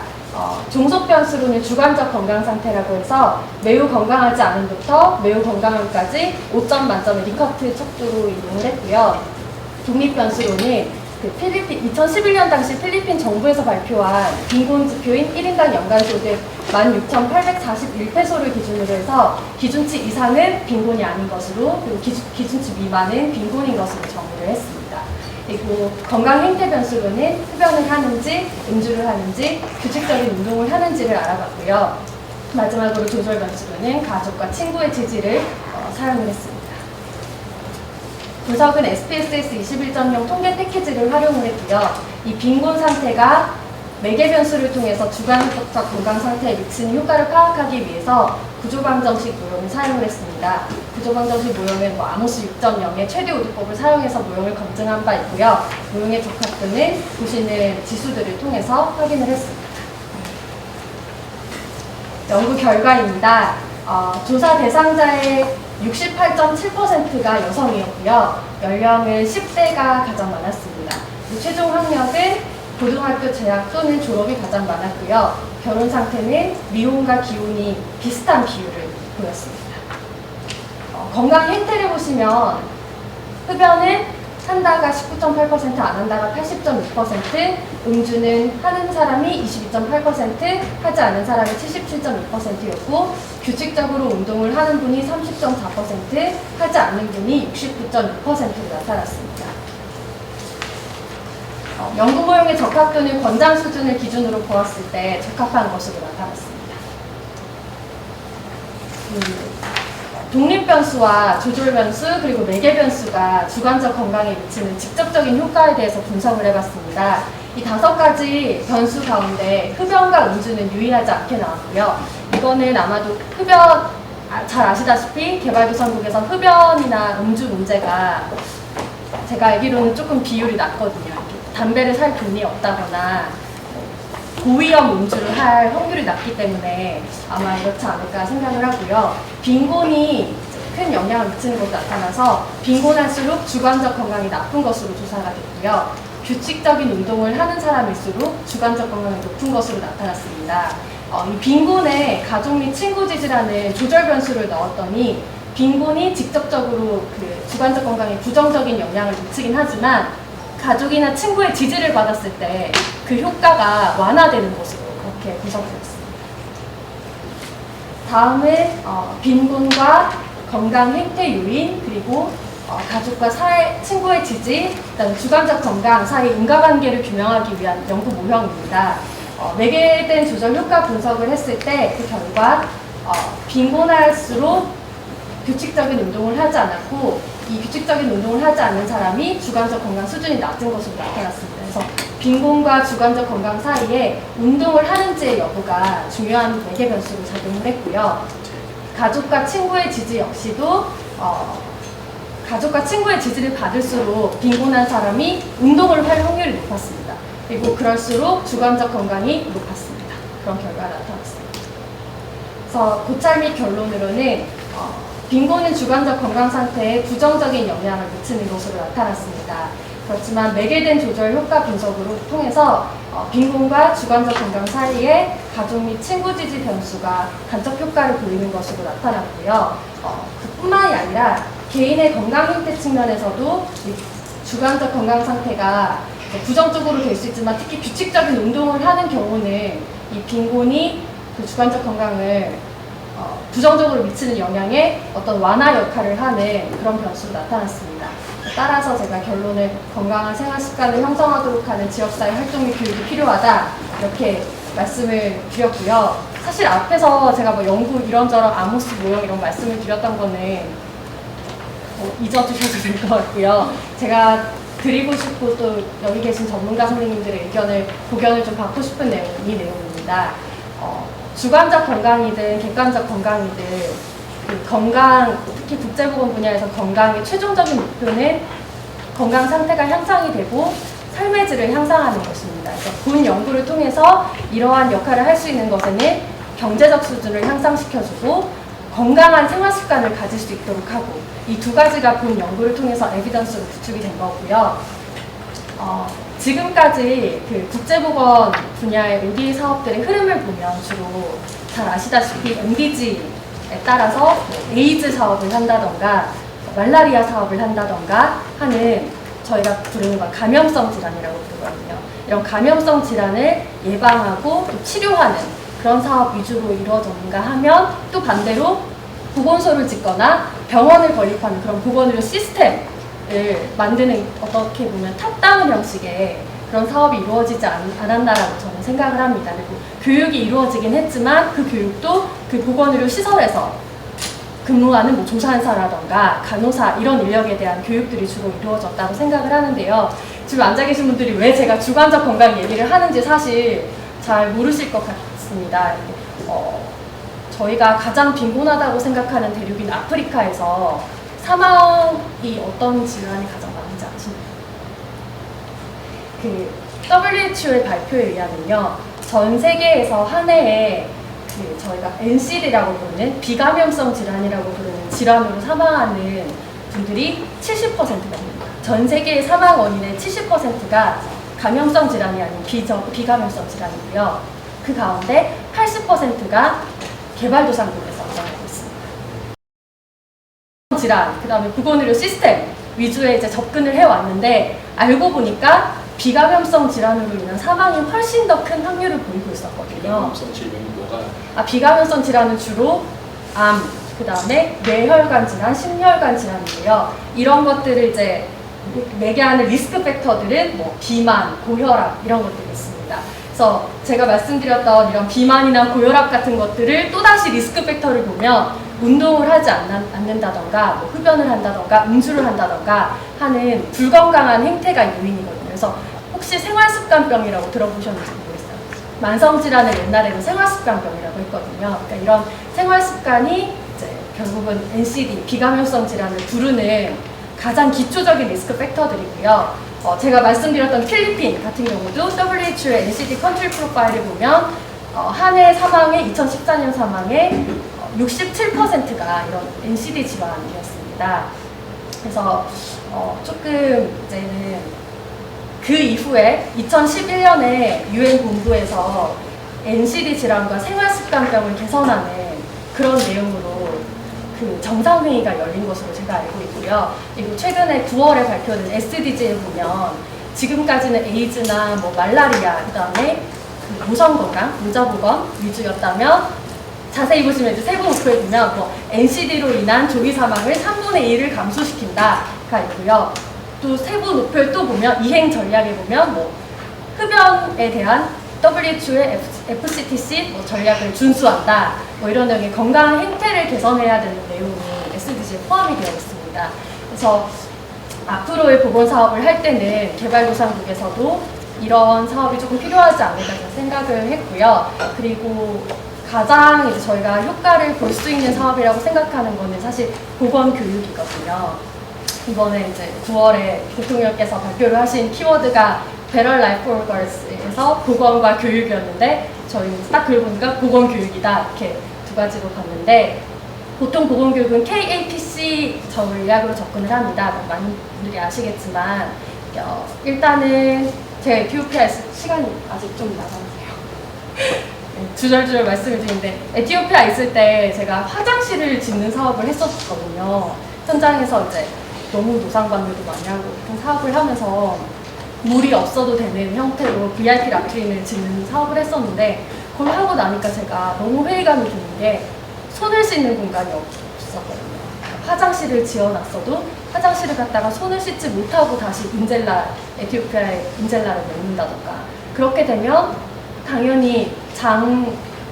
종속 변수로는 주관적 건강 상태라고 해서 매우 건강하지 않음부터 매우 건강함까지 5점 만점의 리커트 척도로 이용을 했고요. 독립 변수로는 2011년 당시 필리핀 정부에서 발표한 빈곤 지표인 1인당 연간 소득 16,841페소를 기준으로 해서 기준치 이상은 빈곤이 아닌 것으로 그리고 기준치 미만은 빈곤인 것으로 정의를 했습니다. 그리고 건강 행태 변수로는 흡연을 하는지, 음주를 하는지, 규칙적인 운동을 하는지를 알아봤고요. 마지막으로 조절 변수로는 가족과 친구의 지지를 사용을 했습니다. 분석은 SPSS 21.0 통계 패키지를 활용을 했고요. 이 빈곤 상태가 매개 변수를 통해서 주관적 건강 상태에 미치는 효과를 파악하기 위해서 구조방정식 모형을 사용을 했습니다. 구조방정식 모형은 아모스 6.0의 최대 오두법을 사용해서 모형을 검증한 바 있고요. 모형의 적합도는 보시는 지수들을 통해서 확인을 했습니다. 연구 결과입니다. 조사 대상자의 68.7%가 여성이었고요. 연령은 10대가 가장 많았습니다. 최종 학력은 고등학교 재학 또는 졸업이 가장 많았고요. 결혼 상태는 미혼과 기혼이 비슷한 비율을 보였습니다. 건강 행태를 보시면 흡연은 한다가 19.8%, 안 한다가 80.6%, 음주는 하는 사람이 22.8%, 하지 않은 사람이 77.2%였고 규칙적으로 운동을 하는 분이 30.4%, 하지 않는 분이 69.6%로 나타났습니다. 연구 모형의 적합도는 권장 수준을 기준으로 보았을 때 적합한 것으로 나타났습니다. 독립 변수와 조절 변수 그리고 매개 변수가 주관적 건강에 미치는 직접적인 효과에 대해서 분석을 해봤습니다. 이 5가지 변수 가운데 흡연과 음주는 유의하지 않게 나왔고요. 이거는 아마도 흡연, 잘 아시다시피 개발도상국에서 흡연이나 음주 문제가 제가 알기로는 조금 비율이 낮거든요. 담배를 살 돈이 없다거나 고위험 음주를 할 확률이 낮기 때문에 아마 이렇지 않을까 생각을 하고요. 빈곤이 큰 영향을 미치는 것으로 나타나서 빈곤할수록 주관적 건강이 나쁜 것으로 조사가 됐고요. 규칙적인 운동을 하는 사람일수록 주관적 건강이 높은 것으로 나타났습니다. 이 빈곤에 가족 및 친구 지지라는 조절 변수를 넣었더니 빈곤이 직접적으로 그 주관적 건강에 부정적인 영향을 미치긴 하지만 가족이나 친구의 지지를 받았을 때 그 효과가 완화되는 것으로 그렇게 분석되었습니다. 다음은 빈곤과 건강 행태 요인 그리고 가족과 친구의 지지, 그다음 주관적 건강 사이 인과관계를 규명하기 위한 연구 모형입니다. 매개된 조절 효과 분석을 했을 때 그 결과 빈곤할수록 규칙적인 운동을 하지 않았고 이 규칙적인 운동을 하지 않는 사람이 주관적 건강 수준이 낮은 것으로 나타났습니다. 그래서 빈곤과 주관적 건강 사이에 운동을 하는지의 여부가 중요한 매개 변수로 작용을 했고요. 가족과 친구의 지지 역시도 가족과 친구의 지지를 받을수록 빈곤한 사람이 운동을 할 확률이 높았습니다. 그리고 그럴수록 주관적 건강이 높았습니다. 그런 결과가 나타났습니다. 그래서 고찰 및 결론으로는 빈곤은 주관적 건강 상태에 부정적인 영향을 미치는 것으로 나타났습니다. 그렇지만 매개된 조절 효과 분석으로 통해서 빈곤과 주관적 건강 사이에 가족 및 친구 지지 변수가 간접 효과를 보이는 것으로 나타났고요. 그뿐만이 아니라 개인의 건강 행태 측면에서도 주관적 건강 상태가 부정적으로 될 수 있지만 특히 규칙적인 운동을 하는 경우는 이 빈곤이 그 주관적 건강을 부정적으로 미치는 영향에 어떤 완화 역할을 하는 그런 변수로 나타났습니다. 따라서 제가 결론을 건강한 생활 습관을 형성하도록 하는 지역사회 활동 및 교육이 필요하다 이렇게 말씀을 드렸고요. 사실 앞에서 제가 뭐 연구 이런저런 아모스 모형 이런 말씀을 드렸던 거는 잊어두셔도 될 것 같고요. 제가 드리고 싶고 또 여기 계신 전문가 선생님들의 의견을 고견을 좀 받고 싶은 내용이 이 내용입니다. 주관적 건강이든 객관적 건강이든 그 건강, 특히 국제보건 분야에서 건강의 최종적인 목표는 건강 상태가 향상이 되고 삶의 질을 향상하는 것입니다. 그래서 본 연구를 통해서 이러한 역할을 할 수 있는 것에는 경제적 수준을 향상시켜주고 건강한 생활 습관을 가질 수 있도록 하고 이 2가지가 본 연구를 통해서 에비던스로 구축이 된 거고요. 지금까지 그 국제보건 분야의 ODA 사업들의 흐름을 보면 주로 잘 아시다시피 MDG에 따라서 에이즈 사업을 한다던가 말라리아 사업을 한다던가 하는 저희가 부르는 건 감염성 질환이라고 부르거든요. 이런 감염성 질환을 예방하고 또 치료하는 그런 사업 위주로 이루어졌는가 하면 또 반대로 보건소를 짓거나 병원을 건립하는 그런 보건의료 시스템을 만드는 어떻게 보면 탑다운 형식의 그런 사업이 이루어지지 않았나라고 저는 생각을 합니다. 그리고 교육이 이루어지긴 했지만 그 교육도 그 보건의료 시설에서 근무하는 뭐 조산사라던가 간호사 이런 인력에 대한 교육들이 주로 이루어졌다고 생각을 하는데요. 지금 앉아 계신 분들이 왜 제가 주관적 건강 얘기를 하는지 사실 잘 모르실 것 같습니다. 저희가 가장 빈곤하다고 생각하는 대륙인 아프리카에서 사망이 어떤 질환이 가장 많은지 아십니까? 그 WHO의 발표에 의하면요, 전 세계에서 한 해에 저희가 NCD라고 부르는 비감염성 질환이라고 부르는 질환으로 사망하는 분들이 70%가 됩니다. 전 세계의 사망 원인의 70%가 감염성 질환이 아닌 비감염성 질환이고요. 그 가운데 80%가 개발도상국에서 일어나고 있습니다. 질환, 그 다음에 보건의료 시스템 위주의 이제 접근을 해왔는데 알고 보니까 비감염성 질환으로 인한 사망이 훨씬 더 큰 확률을 보이고 있었거든요. 비감염성 질병이 뭐가? 비감염성 질환은 주로 암, 그 다음에 뇌혈관 질환, 심혈관 질환이고요. 이런 것들을 이제 매개하는 리스크 팩터들은 뭐 비만, 고혈압 이런 것들이 있습니다. 그래서 제가 말씀드렸던 이런 비만이나 고혈압 같은 것들을 또다시 리스크 팩터를 보면 운동을 하지 않는다던가 뭐 흡연을 한다던가 음주를 한다던가 하는 불건강한 행태가 요인이거든요. 그래서 혹시 생활습관병이라고 들어보셨는지 모르겠어요. 만성질환을 옛날에는 생활습관병이라고 했거든요. 그러니까 이런 생활습관이 이제 결국은 NCD, 비감염성 질환을 부르는 가장 기초적인 리스크 팩터들이고요. 제가 말씀드렸던 필리핀 같은 경우도 WHO의 NCD 컨트리 프로파일을 보면 한 해 사망의 2014년 사망의 67%가 이런 NCD 질환이었습니다. 그래서 조금 이제는 그 이후에 2011년에 UN 본부에서 NCD 질환과 생활습관병을 개선하는 그런 내용으로 그 정상회의가 열린 것으로 제가 알고 있고요. 그리고 최근에 9월에 발표된 SDG에 보면 지금까지는 에이즈나 뭐 말라리아, 그 다음에 그 모성건강, 문자보건 위주였다면 자세히 보시면 이제 세부 목표에 보면 뭐 NCD로 인한 조기 사망을 3분의 1을 감소시킨다가 있고요. 또 세부 목표를 또 보면 이행 전략에 보면 뭐 흡연에 대한 WHO의 FCTC 뭐 전략을 준수한다. 뭐 이런 내용의 건강 행태를 개선해야 되는 내용이 SDG에 포함이 되어 있습니다. 그래서 앞으로의 보건 사업을 할 때는 개발도상국에서도 이런 사업이 조금 필요하지 않을까 생각을 했고요. 그리고 가장 이제 저희가 효과를 볼 수 있는 사업이라고 생각하는 거는 사실 보건 교육이거든요. 이번에 이제 9월에 대통령께서 발표를 하신 키워드가 Better Life for Girls에서 보건과 교육이었는데 저희는 딱 그걸 보니까 보건 교육이다 이렇게 두 가지로 봤는데 보통 보건 교육은 KAPC 전략으로 접근을 합니다. 많은 분들이 아시겠지만 일단은 제 에티오피아 시간이 아직 좀 남았네요. 주절주절 말씀을 드리는데 에티오피아 있을 때 제가 화장실을 짓는 사업을 했었거든요. 현장에서 이제 너무 노상관들도 많이 하고 그런 사업을 하면서 물이 없어도 되는 형태로 VIP 라트린을 짓는 사업을 했었는데 그걸 하고 나니까 제가 너무 회의감이 드는 게 손을 씻는 공간이 없었거든요. 화장실을 지어놨어도 화장실을 갔다가 손을 씻지 못하고 다시 에티오피아의 인젤라를 넣는다던가 그렇게 되면 당연히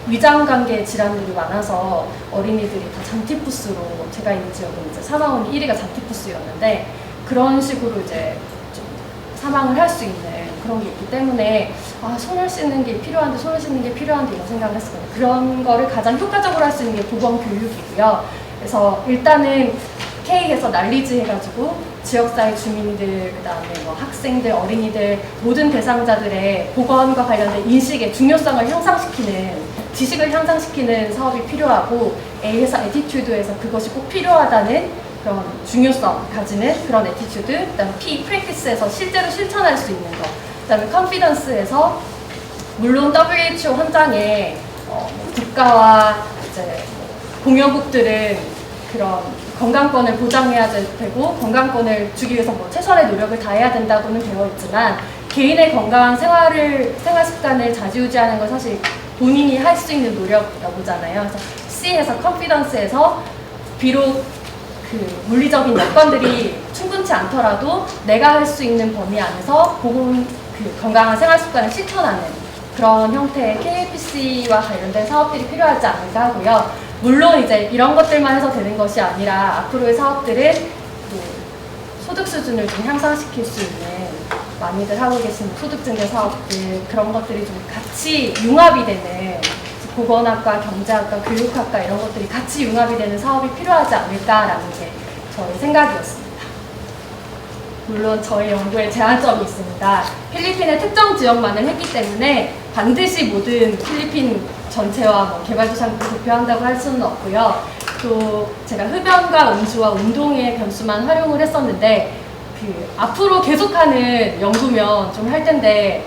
위장관계 질환들이 많아서 어린이들이 다 잔티푸스로 제가 있는 지역은 이제 사망원 1위가 잔티푸스였는데 그런 식으로 이제 좀 사망을 할 수 있는 그런 게 있기 때문에 손을 씻는 게 필요한데 이런 생각을 했었거든요. 그런 거를 가장 효과적으로 할 수 있는 게 보건 교육이고요. 그래서 일단은 K에서 난리지 해가지고 지역사회 주민들, 그 다음에 뭐 학생들, 어린이들, 모든 대상자들의 보건과 관련된 인식의 중요성을 향상시키는, 지식을 향상시키는 사업이 필요하고 A에서 애티튜드에서 그것이 꼭 필요하다는 그런 중요성 가지는 그런 애티튜드, 그 다음에 P, 프랙티스에서 실제로 실천할 수 있는 것, 그 다음에 컨피던스에서 물론 WHO 헌장에 국가와 이제 공연국들은 그런 건강권을 보장해야 되고 건강권을 주기 위해서 뭐 최선의 노력을 다해야 된다고는 되어 있지만 개인의 건강한 생활 습관을 좌지우지하는 건 사실 본인이 할 수 있는 노력이라고 보잖아요. 그래서 C에서 컨피던스에서 비록 그 물리적인 여건들이 충분치 않더라도 내가 할 수 있는 범위 안에서 그 건강한 생활 습관을 실천하는 그런 형태의 KLPC와 관련된 사업들이 필요하지 않을까 하고요. 물론 이제 이런 것들만 해서 되는 것이 아니라 앞으로의 사업들은 그 소득 수준을 좀 향상시킬 수 있는 많이들 하고 계신 소득증대 사업들 그런 것들이 좀 같이 융합이 되는 보건학과, 경제학과, 교육학과 이런 것들이 같이 융합이 되는 사업이 필요하지 않을까라는 게 저의 생각이었습니다. 물론 저희 연구에 제한점이 있습니다. 필리핀의 특정 지역만을 했기 때문에 반드시 모든 필리핀 전체와 뭐 개발도상국을 대표한다고 할 수는 없고요. 또 제가 흡연과 음주와 운동의 변수만 활용을 했었는데 그 앞으로 계속하는 연구면 좀 할 텐데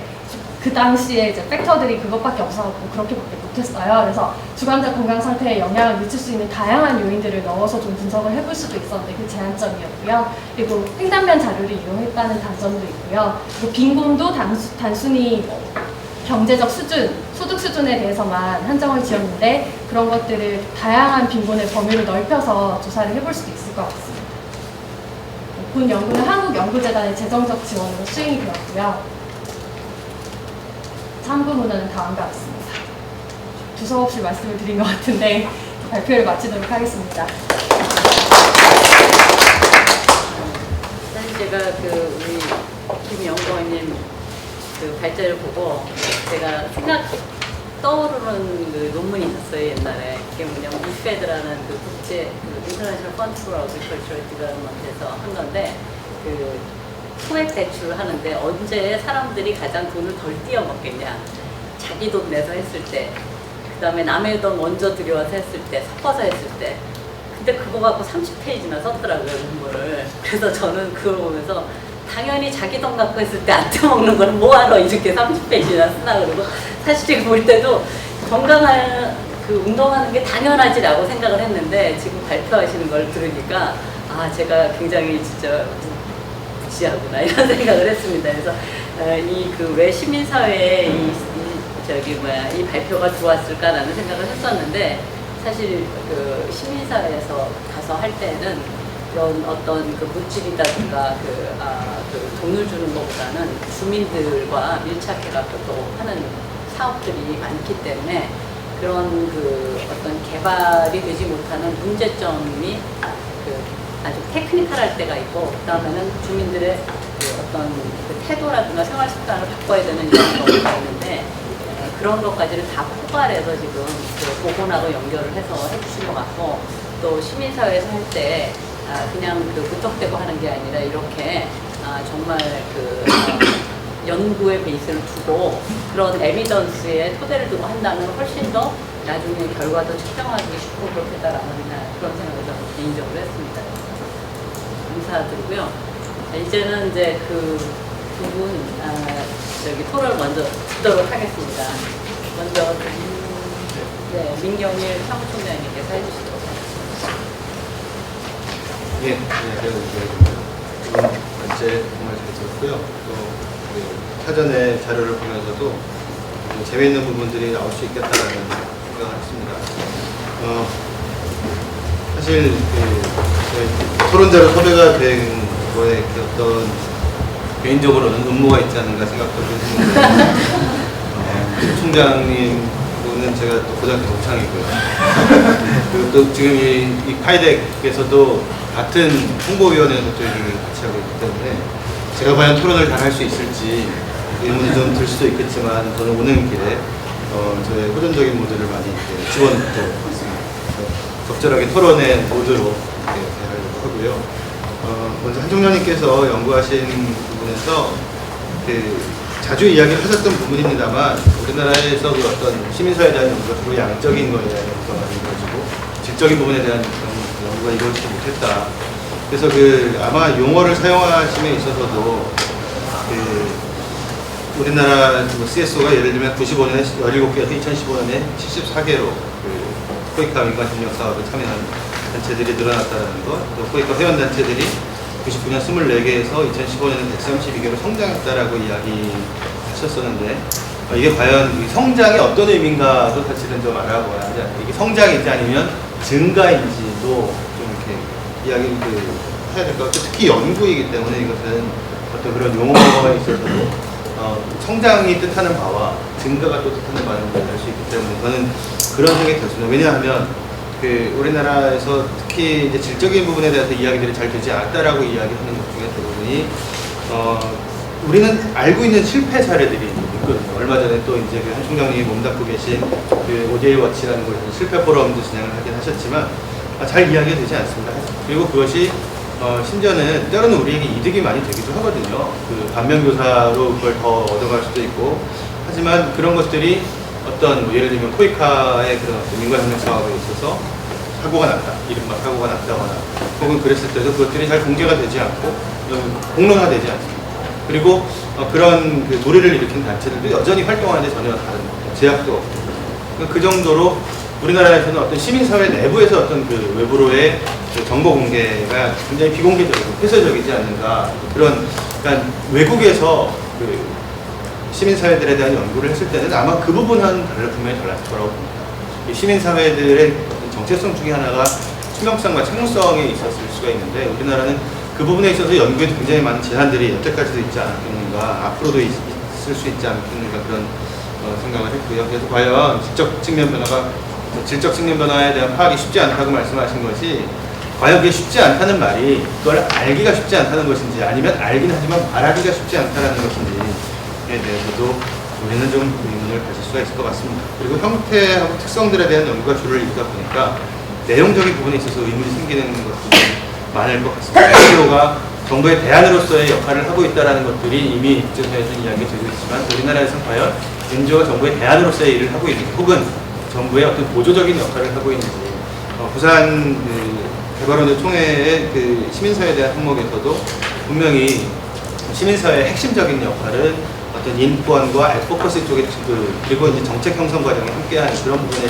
그 당시에 이제 팩터들이 그것밖에 없어갖고 그렇게밖에 못했어요. 그래서 주관자 건강 상태에 영향을 미칠 수 있는 다양한 요인들을 넣어서 좀 분석을 해볼 수도 있었는데 그 제한점이었고요. 그리고 횡단면 자료를 이용했다는 단점도 있고요. 그리고 빈곤도 단순히 경제적 수준, 소득 수준에 대해서만 한정을 지었는데 그런 것들을 다양한 빈곤의 범위를 넓혀서 조사를 해볼 수도 있을 것 같습니다. 본 연구는 한국연구재단의 재정적 지원으로 수행이 되었고요. 참고 문헌은 다음과 같습니다. 두서없이 말씀을 드린 것 같은데 발표를 마치도록 하겠습니다. 사실 제가 그 우리 김연구원님 그 발제를 보고 제가 떠오르는 그 논문이 있었어요 옛날에. 그게 뭐냐면 이페드라는 그 국제 그 인터내셔널 펀드 포 어그리컬처럴 디벨롭먼트에서 한 건데 그 소액 대출을 하는데 언제 사람들이 가장 돈을 덜 띄어먹겠냐. 자기 돈 내서 했을 때, 그 다음에 남의 돈 먼저 들여와서 했을 때, 섞어서 했을 때. 근데 그거 갖고 30페이지나 썼더라고요, 논문을. 그래서 저는 그걸 보면서 당연히 자기 돈 갖고 했을 때 안 떼먹는 거는 뭐하러 이렇게 30페이지나 쓰나 그러고 사실 볼 때도 건강한 그 운동하는 게 당연하지라고 생각을 했는데 지금 발표하시는 걸 들으니까 아 제가 굉장히 진짜 무지하구나 이런 생각을 했습니다. 그래서 이 그 왜 시민사회에 이 발표가 들어왔을까라는 생각을 했었는데 사실 그 시민사회에서 가서 할 때는 그런 어떤 그 물질이라든가 그 돈을 주는 것보다는 주민들과 밀착해갖고 또 하는 사업들이 많기 때문에 그런 그 어떤 개발이 되지 못하는 문제점이 그 아주 테크니컬할 때가 있고 그 다음에는 주민들의 그 어떤 그 태도라든가 생활 습관을 바꿔야 되는 이런 경우가 있는데 그런 것까지를 다 포괄해서 지금 그 보건하고 연결을 해서 해주신 것 같고 또 시민사회에서 할 때 그냥 그 무턱대고 하는 게 아니라 이렇게 정말 그 연구의 베이스를 두고 그런 에비던스의 토대를 두고 한다면 훨씬 더 나중에 결과도 측정하기 쉽고 그렇겠다라는 그런 생각을 저는 개인적으로 했습니다. 감사드리고요. 이제는 이제 그 두 분 토론을 먼저 듣도록 하겠습니다. 먼저 민경일 사무총장님께서 해주시도록 하겠습니다. 예, 안녕하세요. 두 번째 정말 잘 들었고요. 또 사전에 자료를 보면서도 재미있는 부분들이 나올 수 있겠다라는 생각을 했습니다. 사실 토론자로 섭외가 된 거에 어떤 개인적으로는 음모가 있지 않은가 생각도 좀 했는데 총장님은 제가 또 고등학교 동창이고요. 그리고 또 지금 이 카이덱에서도 같은 홍보위원회에서 또 얘기를 같이 하고 있기 때문에 제가 과연 토론을 잘 할 수 있을지 의문이 좀 들 수도 있겠지만 저는 오는 길에 저의 호전적인 모드를 많이 집어넣도록 하겠습니다. 적절하게 토론의 모드로 대하려고 하고요. 먼저 한총장님께서 연구하신 부분에서 자주 이야기를 하셨던 부분입니다만 우리나라에서 그 어떤 시민사회에 대한 연구가 주로 양적인 거에 대한 연구가 많이 이루어지고 질적인 부분에 대한 연구가 이루어지지 못했다. 그래서 아마 용어를 사용하심에 있어서도 우리나라 CSO가 예를 들면 95년에 17개에서 2015년에 74개로 코이카 민간협력 사업에 참여한 단체들이 늘어났다는 것, 또 코이카 회원단체들이 99년 24개에서 2015년에 132개로 성장했다라고 이야기하셨었는데 이게 과연 성장이 어떤 의미인가도 사실은 좀 알아봐야 하지 않나요? 이게 성장인지 아니면 증가인지도 좀 이렇게 이야기를 해야 될 것 같고, 특히 연구이기 때문에 이것은 어떤 그런 용어에 있어서도 성장이 뜻하는 바와 증가가 또 뜻하는 바는 다를 수 있기 때문에 저는 그런 생각이 들었습니다. 왜냐하면 우리나라에서 특히 이제 질적인 부분에 대해서 이야기들이 잘 되지 않았다라고 이야기하는 것 중에 대부분이 우리는 알고 있는 실패 사례들이 있거든요. 얼마 전에 또 이제 한 총장님이 몸담고 계신 ODA 워치라는 곳에서 실패 포럼도 진행을 하긴 하셨지만 잘 이야기가 되지 않습니다. 그리고 그것이 심지어는 때로는 우리에게 이득이 많이 되기도 하거든요. 반면교사로 그걸 더 얻어갈 수도 있고, 하지만 그런 것들이 어떤 예를 들면 토이카의 그런 민간협력 사업에 있어서 사고가 났다, 이른바 사고가 났다거나 혹은 그랬을 때도 그것들이 잘 공개가 되지 않고 공론화되지 않습니다. 그리고 그런 무리를 일으킨 단체들도 여전히 활동하는데 전혀 다른 제약도 없고, 그 정도로 우리나라에서는 어떤 시민사회 내부에서 어떤 외부로의 정보 공개가 굉장히 비공개적이고 폐쇄적이지 않는가, 그런, 그러니까 외국에서 시민사회들에 대한 연구를 했을 때는 아마 그 부분은 분명히 달랐을 거라고 봅니다. 이 시민사회들의 정체성 중에 하나가 투명성과 책무성에 있었을 수가 있는데, 우리나라는 그 부분에 있어서 연구에 굉장히 많은 제한들이 여태까지도 있지 않았겠는가, 앞으로도 있을 수 있지 않겠는가, 그런 생각을 했고요. 그래서 과연 질적 측면 변화에 대한 파악이 쉽지 않다고 말씀하신 것이, 과연 그게 쉽지 않다는 말이 그걸 알기가 쉽지 않다는 것인지, 아니면 알긴 하지만 말하기가 쉽지 않다는 것인지에 대해서도 우리는 좀 의문을 가질 수가 있을 것 같습니다. 그리고 형태하고 특성들에 대한 연구가 주를 이루다 보니까 내용적인 부분에 있어서 의문이 생기는 것들이 많을 것 같습니다. NGO가 정부의 대안으로서의 역할을 하고 있다는 것들이 이미 국제사회에서 이야기가 되고 있지만, 우리나라에서 과연 NGO가 정부의 대안으로서의 일을 하고 있는지, 혹은 정부의 어떤 보조적인 역할을 하고 있는지, 부산 개발원의 총회의 시민사회에 대한 항목에서도 분명히 시민사회의 핵심적인 역할은 어떤 인권과 애드포커시 쪽에 그리고 이제 정책 형성 과정에 함께하는 그런 부분에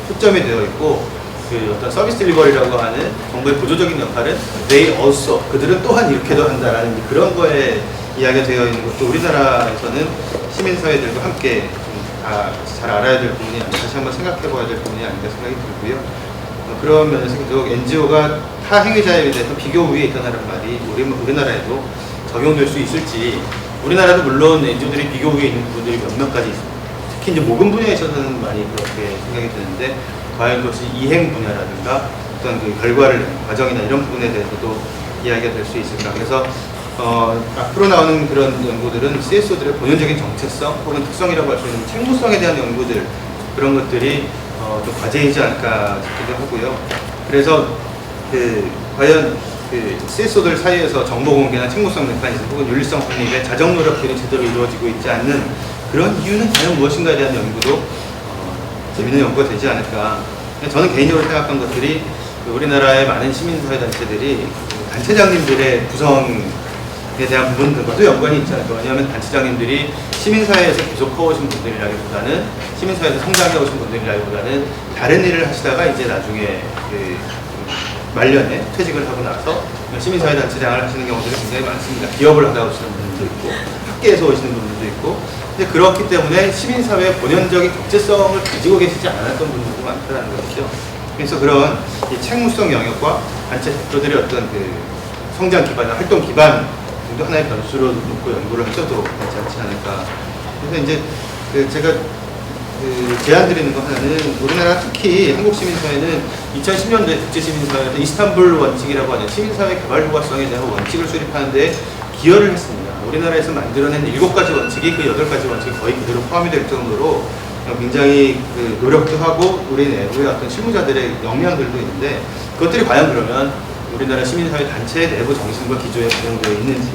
초점이 되어 있고, 어떤 서비스 딜리버리라고 하는 정부의 보조적인 역할은 they also, 그들은 또한 이렇게도 한다라는 그런 거에 이야기가 되어 있는 것도 우리나라에서는 시민사회들과 함께 잘 알아야 될 부분이 아닌가, 다시 한번 생각해 봐야 될 부분이 아닌가 생각이 들고요. 그런 면에서 NGO가 타 행위자에 대해서 비교 우위에 있다는 말이 우리나라에도 적용될 수 있을지, 우리나라도 물론 NGO들이 비교 우위에 있는 부분들이 몇몇 가지 있습니다. 특히 이제 모금 분야에 있어서는 많이 그렇게 생각이 드는데, 과연 그것이 이행 분야라든가 어떤 결과를 과정이나 이런 부분에 대해서도 이야기가 될 수 있을까. 그래서 앞으로 나오는 그런 연구들은 CSO들의 본연적인 정체성 혹은 특성이라고 할 수 있는 책무성에 대한 연구들, 그런 것들이 좀 과제이지 않을까 싶기도 하고요. 그래서 과연 CSO들 사이에서 정보 공개나 책무성 메커니즘 혹은 윤리성 확립의 자정 노력들이 제대로 이루어지고 있지 않는 그런 이유는 과연 무엇인가에 대한 연구도 재미있는 연구가 되지 않을까. 저는 개인적으로 생각한 것들이 우리나라의 많은 시민사회 단체들이 단체장님들의 구성에 대한 부분들과도 연관이 있지 않을까. 왜냐하면 단체장님들이 시민사회에서 계속 커오신 분들이라기보다는, 시민사회에서 성장해 오신 분들이라기보다는 다른 일을 하시다가 이제 나중에 말년에 퇴직을 하고 나서 시민사회 단체장을 하시는 경우들이 굉장히 많습니다. 기업을 하다 오시는 분들도 있고, 학계에서 오시는 분들도 있고. 근데 그렇기 때문에 시민사회의 본연적인 정체성을 가지고 계시지 않았던 분들도 많다는 것이죠. 그래서 그런 이 책무성 영역과 단체 대표들의 어떤 성장 기반, 활동 기반 도 하나의 변수로 놓고 연구를 하셔도 되지 않지 않을까. 그래서 이제 제가 제안 드리는 거 하나는, 우리나라 특히 한국 시민사회는 2010년도에 국제시민사회에서 이스탄불 원칙이라고 하는 시민사회 개발 효과성에 대한 원칙을 수립하는 데 기여를 했습니다. 우리나라에서 만들어낸 7가지 원칙이 그 8가지 원칙이 거의 그대로 포함이 될 정도로 굉장히 노력도 하고 우리 내부의 어떤 실무자들의 역량들도 있는데, 그것들이 과연 그러면 우리나라 시민사회 단체의 내부 정신과 기조에 반영되어 있는지,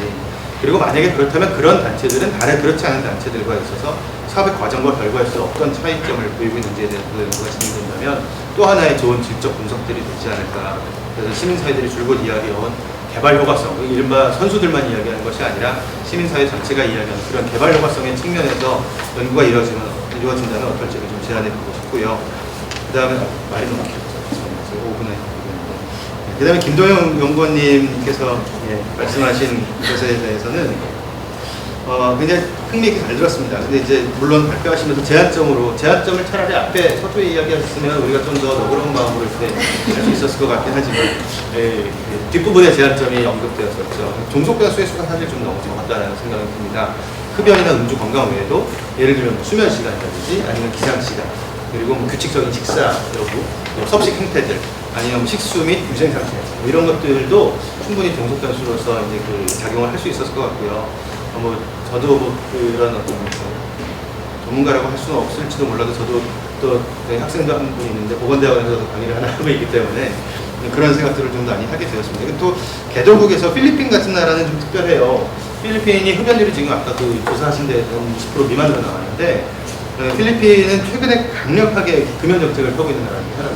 그리고 만약에 그렇다면 그런 단체들은 다른 그렇지 않은 단체들과 있어서 사업의 과정과 결과에서 어떤 차이점을 보이고 있는지에 대해서 연구가 진행된다면 또 하나의 좋은 질적 분석들이 되지 않을까. 그래서 시민사회들이 줄곧 이야기해온 개발 효과성, 이른바 선수들만 이야기하는 것이 아니라 시민사회 전체가 이야기하는 그런 개발 효과성의 측면에서 연구가 이루어진다면 어떨지를 좀 제안해보고 싶고요. 그 다음에 말이 너무 길었죠. 5분에. 그 다음에 김도영 연구원님께서 말씀하신 것에 대해서는 굉장히 흥미있게 잘 들었습니다. 근데 이제 물론 발표하시면서 제한점을 차라리 앞에 서두에 이야기하셨으면 우리가 좀 더 너그러운 마음으로 이렇게 할 수 있었을 것 같긴 하지만 뒷부분에 제한점이 언급되었었죠. 종속변 수의 수가 사실 좀 너무 적었다는 생각이 듭니다. 흡연이나 음주 건강 외에도 예를 들면 뭐 수면 시간이라든지 아니면 기상 시간 그리고 뭐 규칙적인 식사 여부, 섭식 행태들 아니면 식수 및 위생 상태 뭐 이런 것들도 충분히 종속 변수로서 이제 그 작용을 할 수 있었을 것 같고요. 저도 뭐 그런 어떤 전문가라고 할 수는 없을지도 몰라도 저도 또 학생도 한 분이 있는데 보건대학원에서도 강의를 하나 하고 있기 때문에 그런 생각들을 좀 많이 하게 되었습니다. 또 개도국에서 필리핀 같은 나라는 좀 특별해요. 필리핀이 흡연율이 지금 아까 그 조사하신 데에서 20% 미만으로 나왔는데 필리핀은 최근에 강력하게 금연 정책을 펴고 있는 나라입니다.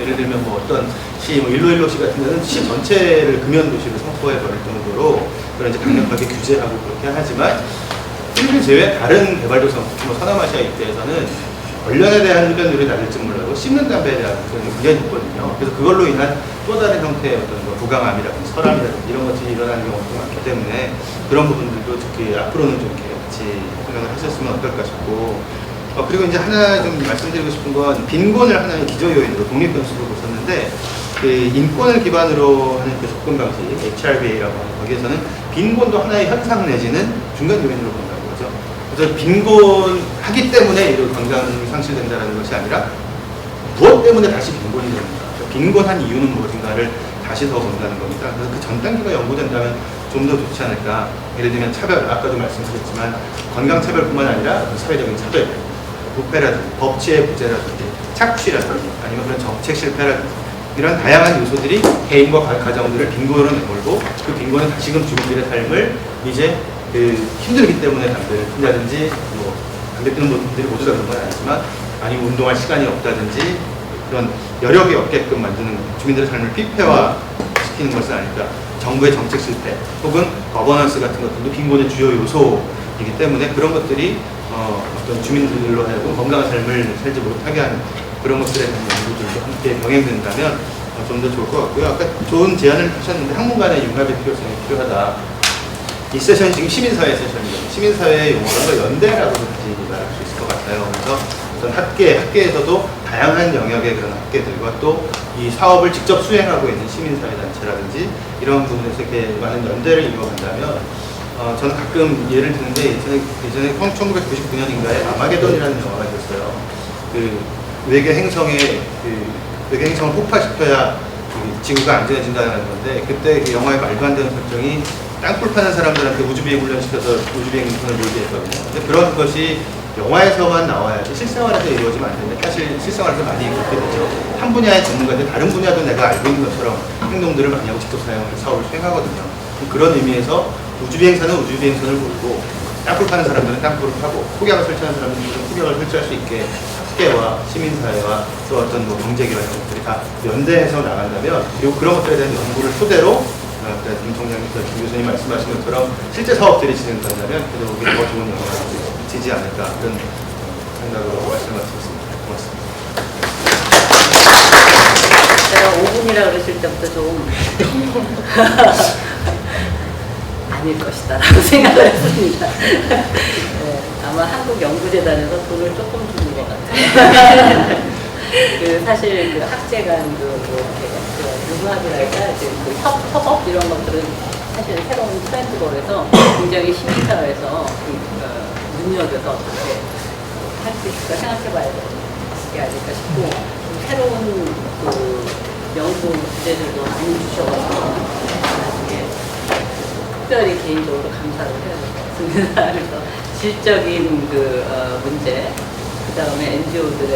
예를 들면 뭐 어떤 시, 뭐 일로일로시 같은 데는 시 전체를 금연 도시로 선포해 버릴 정도로 그런 이제 강력하게 규제하고 그렇게 하지만 필리핀 제외 다른 개발도상, 특히 뭐 서남아시아 일대에서는 관련에 대한 흡연율이 낮을지 몰라도 씹는 담배에 대한 흡연이 굉장히 높거든요. 그래서 그걸로 인한 또 다른 형태의 어떤 뭐 부강암이라든지 설암이라든지 이런 것들이 일어나는 경우가 많기 때문에 그런 부분들도 특히 앞으로는 좀 이렇게 같이 생각을 하셨으면 어떨까 싶고 그리고 이제 하나 좀 말씀드리고 싶은 건 빈곤을 하나의 기저 요인으로 독립 변수로 보셨는데 그 인권을 기반으로 하는 그 접근 방식 HRBA라고 하는 거기에서는 빈곤도 하나의 현상 내지는 중간 요인으로 본다고 그러죠. 그래서 빈곤하기 때문에 이런 건강이 상실된다는 것이 아니라 무엇 때문에 다시 빈곤이 됩니까? 빈곤한 이유는 무엇인가를 다시 더 본다는 겁니다. 그래서 그 전 단계가 연구된다면 좀 더 좋지 않을까. 예를 들면 차별, 아까도 말씀드렸지만 건강 차별뿐만 아니라 사회적인 차별, 부패라든지 법치의 부재라든지 착취라든지 아니면 그런 정책 실패라든지 이런 다양한 요소들이 개인과 가정들을 빈곤으로 내몰고 그 빈곤은 다시금 주민들의 삶을 이제 힘들기 때문에 담배를 핀다든지 뭐 담배 피는 분들이 모두 다 그런 건 아니지만 아니면 운동할 시간이 없다든지 그런 여력이 없게끔 만드는 주민들의 삶을 피폐화시키는 것은 아닐까. 정부의 정책 실패 혹은 거버넌스 같은 것들도 빈곤의 주요 요소이기 때문에 그런 것들이 어떤 주민들로 하여금 건강한 삶을 살지 못하게 하는 그런 것들에 대한 연구들도 함께 병행된다면 좀 더 좋을 것 같고요. 아까 좋은 제안을 하셨는데 학문 간의 융합의 필요성이 필요하다. 이 세션이 지금 시민사회 세션이죠. 시민사회의 용어로 연대라고 말할 수 있을 것 같아요. 그래서 어떤 학계에서도 다양한 영역의 그런 학계들과 또 이 사업을 직접 수행하고 있는 시민사회 단체라든지 이런 부분에서 이렇게 많은 연대를 이루어간다면 저는 가끔 예를 드는데 예전에 1999년인가에 아마게돈이라는 영화가 있었어요. 그 외계 행성을 폭파시켜야 지구가 안전해진다는 건데 그때 그 영화의 말도 안 되는 설정이 땅굴 파는 사람들한테 우주비행 훈련시켜서 우주비행선을 몰게 했거든요. 근데 그런 것이 영화에서만 나와야지 실생활에서 이루어지면 안 되는데 사실 실생활에서 많이 그렇게 되죠. 한 분야의 전문가인데 다른 분야도 내가 알고 있는 것처럼 행동들을 많이 하고 직접 사용을 사업을 수행하거든요. 그런 의미에서 우주비행사는 우주비행선을 몰고 땅굴 파는 사람들은 땅굴을 파고 폭약을 설치하는 사람들은 폭약을 설치할 수 있게 학계와 시민사회와 또 어떤 뭐 경제계와 이런 것들이 다 연대해서 나간다면 그리고 그런 것들에 대한 연구를 토대로 김 총장님, 김 교수님 말씀하신 것처럼 실제 사업들이 진행된다면 그래도 그게 더 좋은 영향을 미치지 않을까 그런 생각으로 말씀을 드렸습니다. 고맙습니다. 제가 5분이라 그러실 때부터 좀 아닐 것이다 라고 생각을 했습니다. 네, 아마 한국연구재단에서 돈을 조금 주는 것 같아요. 사실 그 학제 간 융합이랄까 그 협업 이런 것들은 사실 새로운 트렌드로 해서 굉장히 시민사회에서 눈여겨서 어떻게 할 수 있을까 생각해봐야 되는 게 아닐까 싶고 새로운 그 연구 주제들도 많이 주셔가지고 나중에 특별히 개인적으로 감사를 해야 될 것 같습니다. 그래서 질적인 문제, 그 다음에 NGO들의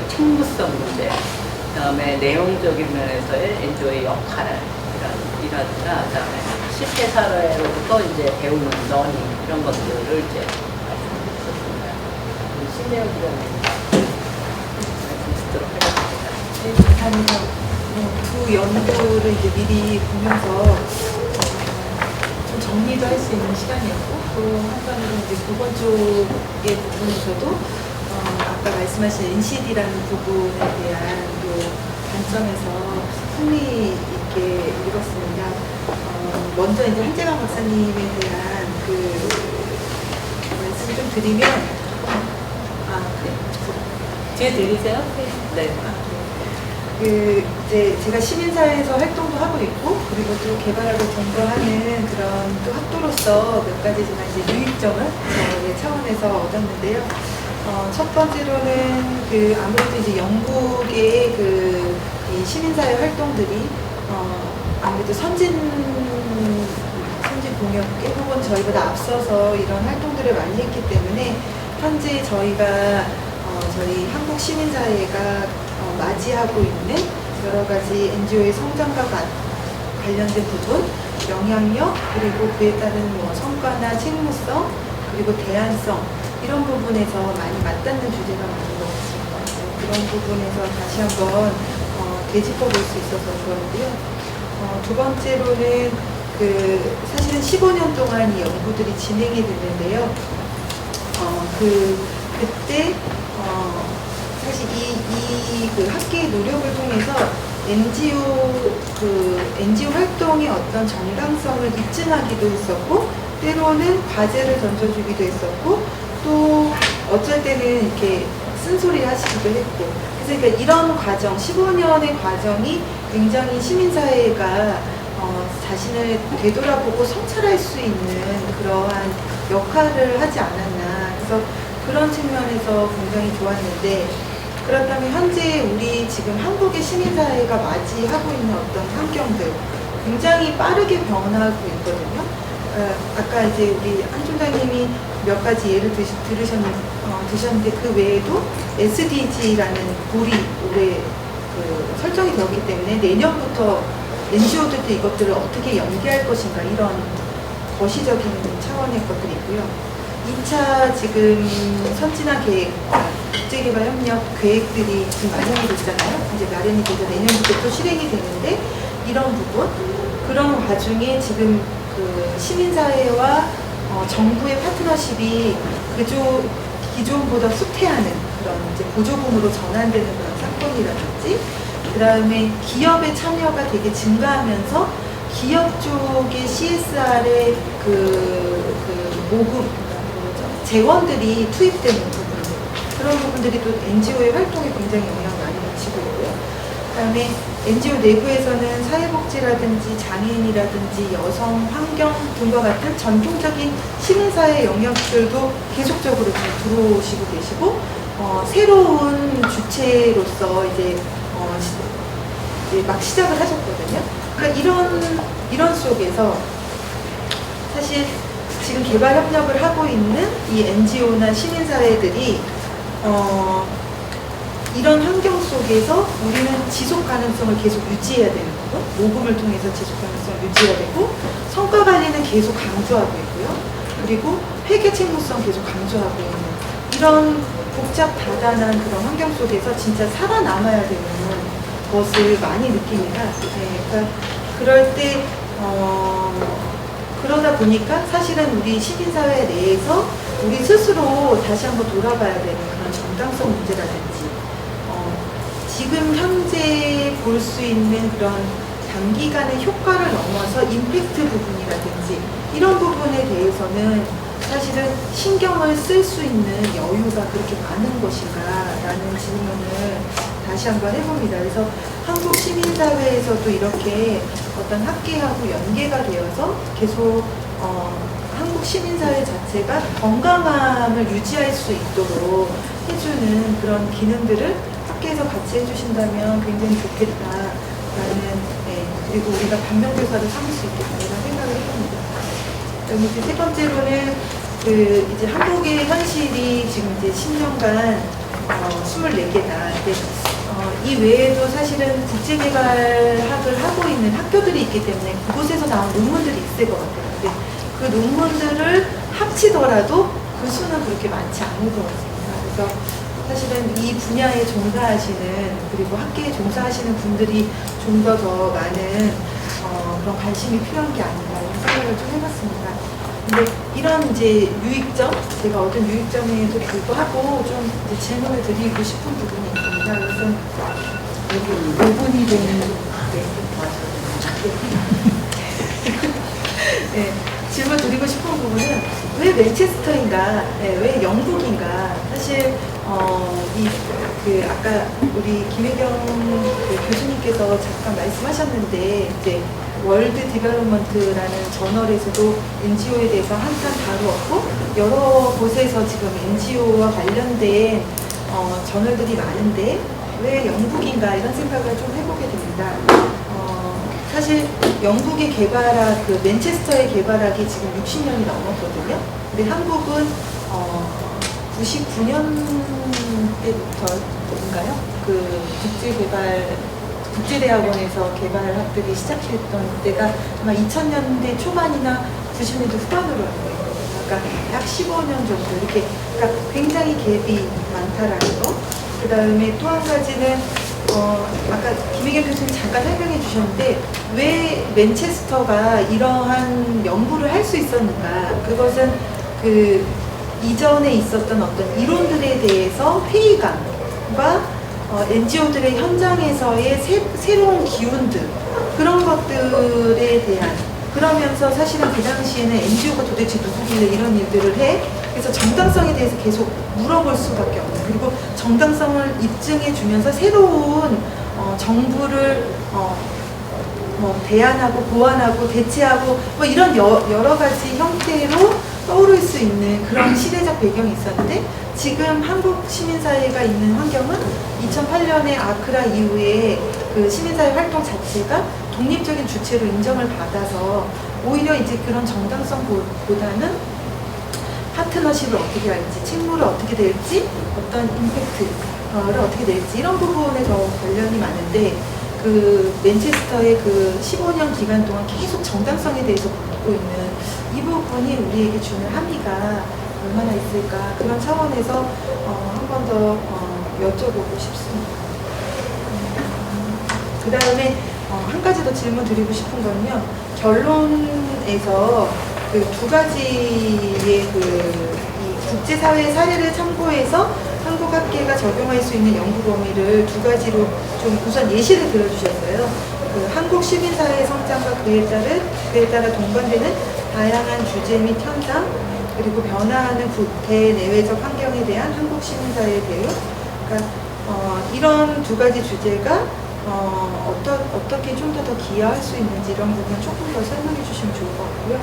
책무성 문제, 그 다음에 내용적인 면에서의 NGO의 역할이라든가, 그 다음에 실제 사례로부터 이제 배우는 러닝 이런 것들을 이제 말씀드렸습니다. 신대영 기자님 말씀 듣도록 하겠습니다. 네, 감사합니다. 두 연구를 이제 미리 보면서 좀 정리도 할 수 있는 시간이었고 또 한편으로 이제 보건 쪽의 부분에서도 아까 말씀하신 NCD라는 부분에 대한 요 관점에서 흥미 있게 읽었습니다. 먼저 이제 한재강 박사님에 대한 그 말씀 좀 드리면, 네. 뒤에 들리세요? 네. 그 이제 제가 시민사회에서 활동도 하고 있고, 그리고 또 개발하고 공부하는 그런 또 학도로서 몇 가지지만 이제 유익점을 저의 차원에서 얻었는데요. 첫 번째로는 그 아무래도 이제 영국의 이 시민사회 활동들이 아무래도 선진 공역계 혹은 저희보다 앞서서 이런 활동들을 많이 했기 때문에 현재 저희가 저희 한국 시민사회가 맞이하고 있는 여러 가지 NGO의 성장과 관련된 부분, 영향력, 그리고 그에 따른 뭐 성과나 책무성, 그리고 대안성 이런 부분에서 많이 맞닿는 주제가 많은 것 같습니다. 그런 부분에서 다시 한번 되짚어 볼 수 있어서 좋았고요. 두 번째로는 사실은 15년 동안 이 연구들이 진행이 됐는데요. 그때 사실 이 학계의 노력을 통해서 NGO 활동의 어떤 정당성을 입증하기도 했었고, 때로는 과제를 던져주기도 했었고, 또 어쩔 때는 이렇게 쓴소리 하시기도 했고, 그래서 그러니까 이런 과정, 15년의 과정이 굉장히 시민사회가 자신을 되돌아보고 성찰할 수 있는 그러한 역할을 하지 않았나. 그래서 그런 측면에서 굉장히 좋았는데, 그렇다면 현재 우리 지금 한국의 시민사회가 맞이하고 있는 어떤 환경들 굉장히 빠르게 변하고 있거든요. 아까 이제 우리 한 총장님이 몇 가지 예를 드셨는데 그 외에도 SDG라는 골이 올해 설정이 되었기 때문에 내년부터 NGO들도 이것들을 어떻게 연계할 것인가 이런 거시적인 차원의 것들이 있고요. 2차 지금 선진화 계획, 국제개발협력 계획들이 지금 마련이 됐잖아요. 이제 마련이 돼서 내년부터 또 실행이 되는데 이런 부분, 그런 와중에 지금 시민사회와 정부의 파트너십이 기존보다 후퇴하는 그런 이제 보조금으로 전환되는 그런 사건이라든지, 그 다음에 기업의 참여가 되게 증가하면서 기업 쪽의 CSR의 모금, 재원들이 투입되는 부분들, 그런 부분들이 또 NGO의 활동에 굉장히 영향을 많이 미치고 있고요. 그 다음에 NGO 내부에서는 사회복지라든지 장애인이라든지 여성, 환경 등과 같은 전통적인 시민사회 영역들도 계속적으로 들어오시고 계시고, 새로운 주체로서 이제 막 시작을 하셨거든요. 그러니까 이런 속에서 사실 지금 개발 협력을 하고 있는 이 NGO나 시민사회들이 이런 환경 속에서 우리는 지속 가능성을 계속 유지해야 되는 거고, 모금을 통해서 지속 가능성을 유지해야 되고, 성과 관리는 계속 강조하고 있고요. 그리고 회계 책무성 계속 강조하고 있는 이런 복잡 다단한 그런 환경 속에서 진짜 살아남아야 되는 것을 많이 느낍니다. 네, 그러니까 그럴 때 그러다 보니까 사실은 우리 시민사회 내에서 우리 스스로 다시 한번 돌아봐야 되는 그런 정당성 문제라든지, 지금 현재 볼 수 있는 그런 단기간의 효과를 넘어서 임팩트 부분이라든지 이런 부분에 대해서는 사실은 신경을 쓸 수 있는 여유가 그렇게 많은 것인가 라는 질문을 다시 한번 해봅니다. 그래서 한국 시민사회에서도 이렇게 어떤 학계하고 연계가 되어서 계속 한국 시민사회 자체가 건강함을 유지할 수 있도록 해주는 그런 기능들을 학계에서 같이 해주신다면 굉장히 좋겠다라는, 그리고 우리가 반면교사를 삼을 수 있겠다 이런 생각을 해봅니다. 그리고 이제 세 번째로는 이제 한국의 현실이 지금 이제 10년간 24개다. 이 외에도 사실은 국제개발학을 하고 있는 학교들이 있기 때문에 그곳에서 나온 논문들이 있을 것 같아요. 근데 그 논문들을 합치더라도 그 수는 그렇게 많지 않은 것 같습니다. 그래서 사실은 이 분야에 종사하시는, 그리고 학계에 종사하시는 분들이 좀 더 많은 그런 관심이 필요한 게 아닌가 이런 생각을 좀 해봤습니다. 근데 이런 이제 유익점, 제가 얻은 유익점에도 불구하고 좀 이제 질문을 드리고 싶은 부분이 있습니다. 그래서 5분이 되는, 네, 질문 드리고 싶은 부분은 왜 맨체스터인가, 네, 왜 영국인가. 사실 아까 우리 김혜경 그 교수님께서 잠깐 말씀하셨는데 이제 월드 디벨롭먼트라는 저널에서도 NGO에 대해서 한칸 다루었고 여러 곳에서 지금 NGO와 관련된 저널들이 많은데 왜 영국인가 이런 생각을 좀 해보게 됩니다. 사실 영국의 그 맨체스터의 개발하기 지금 60년이 넘었거든요. 근데 한국은 99년 때부터인가요? 그 국제대학원에서 개발학들이 시작했던 때가 아마 2000년대 초반이나 90년대 후반으로 알고 있거든요. 그러니까 약 15년 정도 이렇게 그러니까 굉장히 갭이 많다라는 거. 그 다음에 또 한 가지는 아까 김혜경 교수님 잠깐 설명해 주셨는데 왜 맨체스터가 이러한 연구를 할 수 있었는가. 그것은 그 이전에 있었던 어떤 이론들에 대해서 회의감과 NGO들의 현장에서의 새로운 기운들 그런 것들에 대한 그러면서 사실은 그 당시에는 NGO가 도대체 누구길래 이런 일들을 해? 그래서 정당성에 대해서 계속 물어볼 수밖에 없는 그리고 정당성을 입증해 주면서 새로운 정부를 대안하고 보완하고 대체하고 뭐 이런 여러 가지 형태로 떠오를 수 있는 그런 시대적 배경이 있었는데 지금 한국 시민사회가 있는 환경은 2008년에 아크라 이후에 그 시민사회 활동 자체가 독립적인 주체로 인정을 받아서 오히려 이제 그런 정당성보다는 파트너십을 어떻게 할지, 책무를 어떻게 될지, 어떤 임팩트를 어떻게 될지 이런 부분에 더 관련이 많은데 그 맨체스터의 그 15년 기간 동안 계속 정당성에 대해서 묻고 있는 이 부분이 우리에게 주는 함의가 얼마나 있을까 그런 차원에서 한 번 더 여쭤보고 싶습니다. 그 다음에 한 가지 더 질문 드리고 싶은 거는요. 결론에서 그 두 가지의 이 국제사회 사례를 참고해서 한국학계가 적용할 수 있는 연구 범위를 두 가지로 좀 우선 예시를 들어주셨어요. 그 한국 시민사회의 성장과 그에 따라 동반되는 다양한 주제 및 현상, 그리고 변화하는 대내외적 환경에 대한 한국 시민사회의 대응. 그러니까 이런 두 가지 주제가 어떻게 좀 더 기여할 수 있는지 이런 부분 조금 더 설명해 주시면 좋을 것 같고요.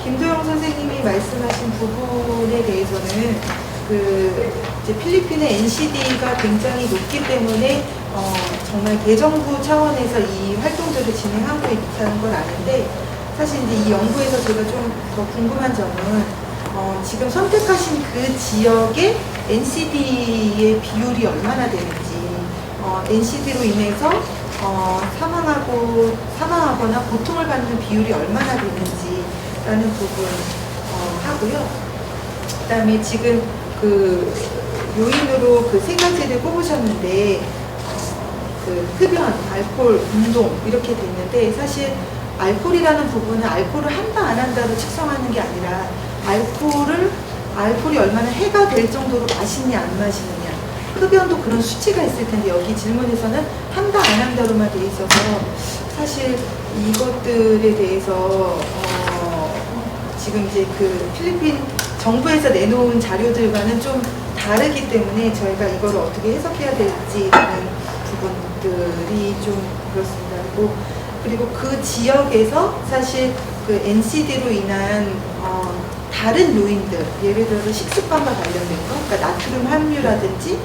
김도영 선생님이 말씀하신 부분에 대해서는 이제 필리핀의 NCD가 굉장히 높기 때문에 정말 대정부 차원에서 이 활동들을 진행하고 있다는 걸 아는데 사실 이제 이 연구에서 제가 좀 더 궁금한 점은 지금 선택하신 그 지역의 NCD의 비율이 얼마나 되는지 NCD로 인해서 사망하거나 고통을 받는 비율이 얼마나 되는지라는 부분 하고요. 그다음에 지금 그 요인으로 그 세 가지를 꼽으셨는데 그 흡연, 알코올, 운동 이렇게 됐는데 사실 알코올이라는 부분은 알코올을 한다 안 한다로 측정하는 게 아니라 알코올이 얼마나 해가 될 정도로 마시냐 안 마시느냐 흡연도 그런 수치가 있을 텐데 여기 질문에서는 한다 안 한다로만 돼 있어서 사실 이것들에 대해서 지금 이제 그 필리핀 정부에서 내놓은 자료들과는 좀 다르기 때문에 저희가 이걸 어떻게 해석해야 될지라는 부분들이 좀 그렇습니다. 그리고 그 지역에서 사실 그 NCD로 인한 다른 요인들, 예를 들어서 식습관과 관련된 거, 그러니까 나트륨 함유라든지